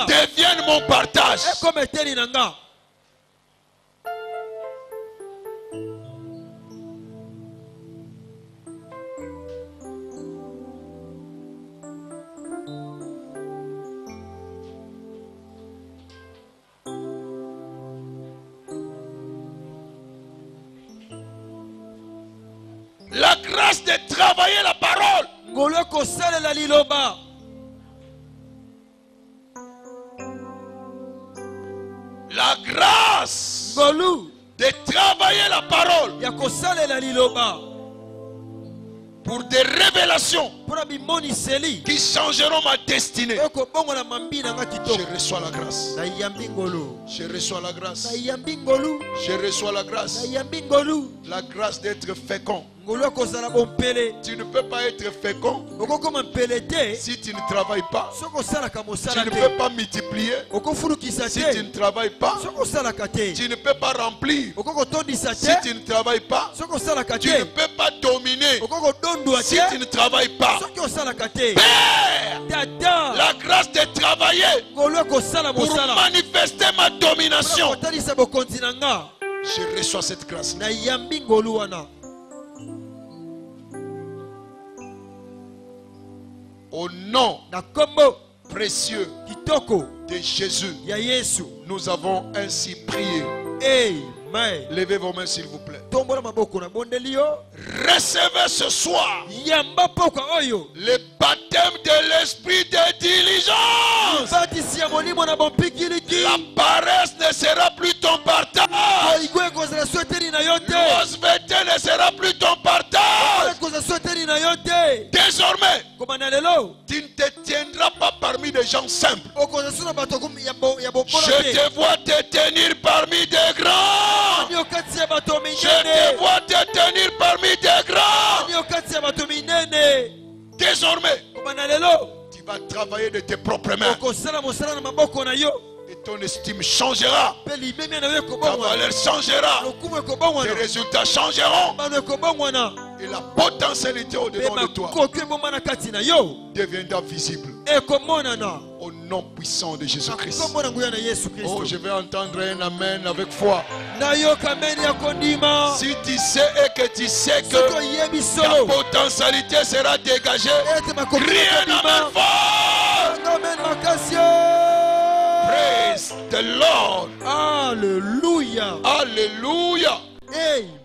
devienne mon partage. La grâce de travailler la parole. La grâce de travailler la parole pour des révélations qui changeront ma destinée. Je reçois la grâce. Je reçois la grâce. Je reçois la grâce. La grâce d'être fécond. Tu ne peux pas être fécond si tu ne travailles pas. Tu ne peux pas multiplier si tu ne travailles pas. Tu ne peux pas remplir si tu ne travailles pas. Tu ne peux pas dominer si tu ne travailles pas. Père, la grâce de travailler pour manifester ma domination. Je reçois cette grâce. Au nom précieux de Jésus, nous avons ainsi prié. Amen. Levez vos mains s'il vous plaît. Recevez ce soir le baptême de l'esprit de diligence. La paresse ne sera plus ton partage. L'osveté ne sera plus ton partage. Désormais, tu ne te tiendras pas parmi des gens simples. Je te vois te tenir parmi des grands. Je te vois te tenir parmi des grands. Désormais, tu vas travailler de tes propres mains. Et ton estime changera. Ta valeur changera. Tes résultats changeront. Et la potentialité au-dedans de toi deviendra visible. Au nom puissant de Jésus-Christ. Oh, je vais entendre un amen avec foi. Si tu sais et que tu sais que ta potentialité sera dégagée, crie un amen fort. Praise the Lord. Alléluia. Alléluia. Amen.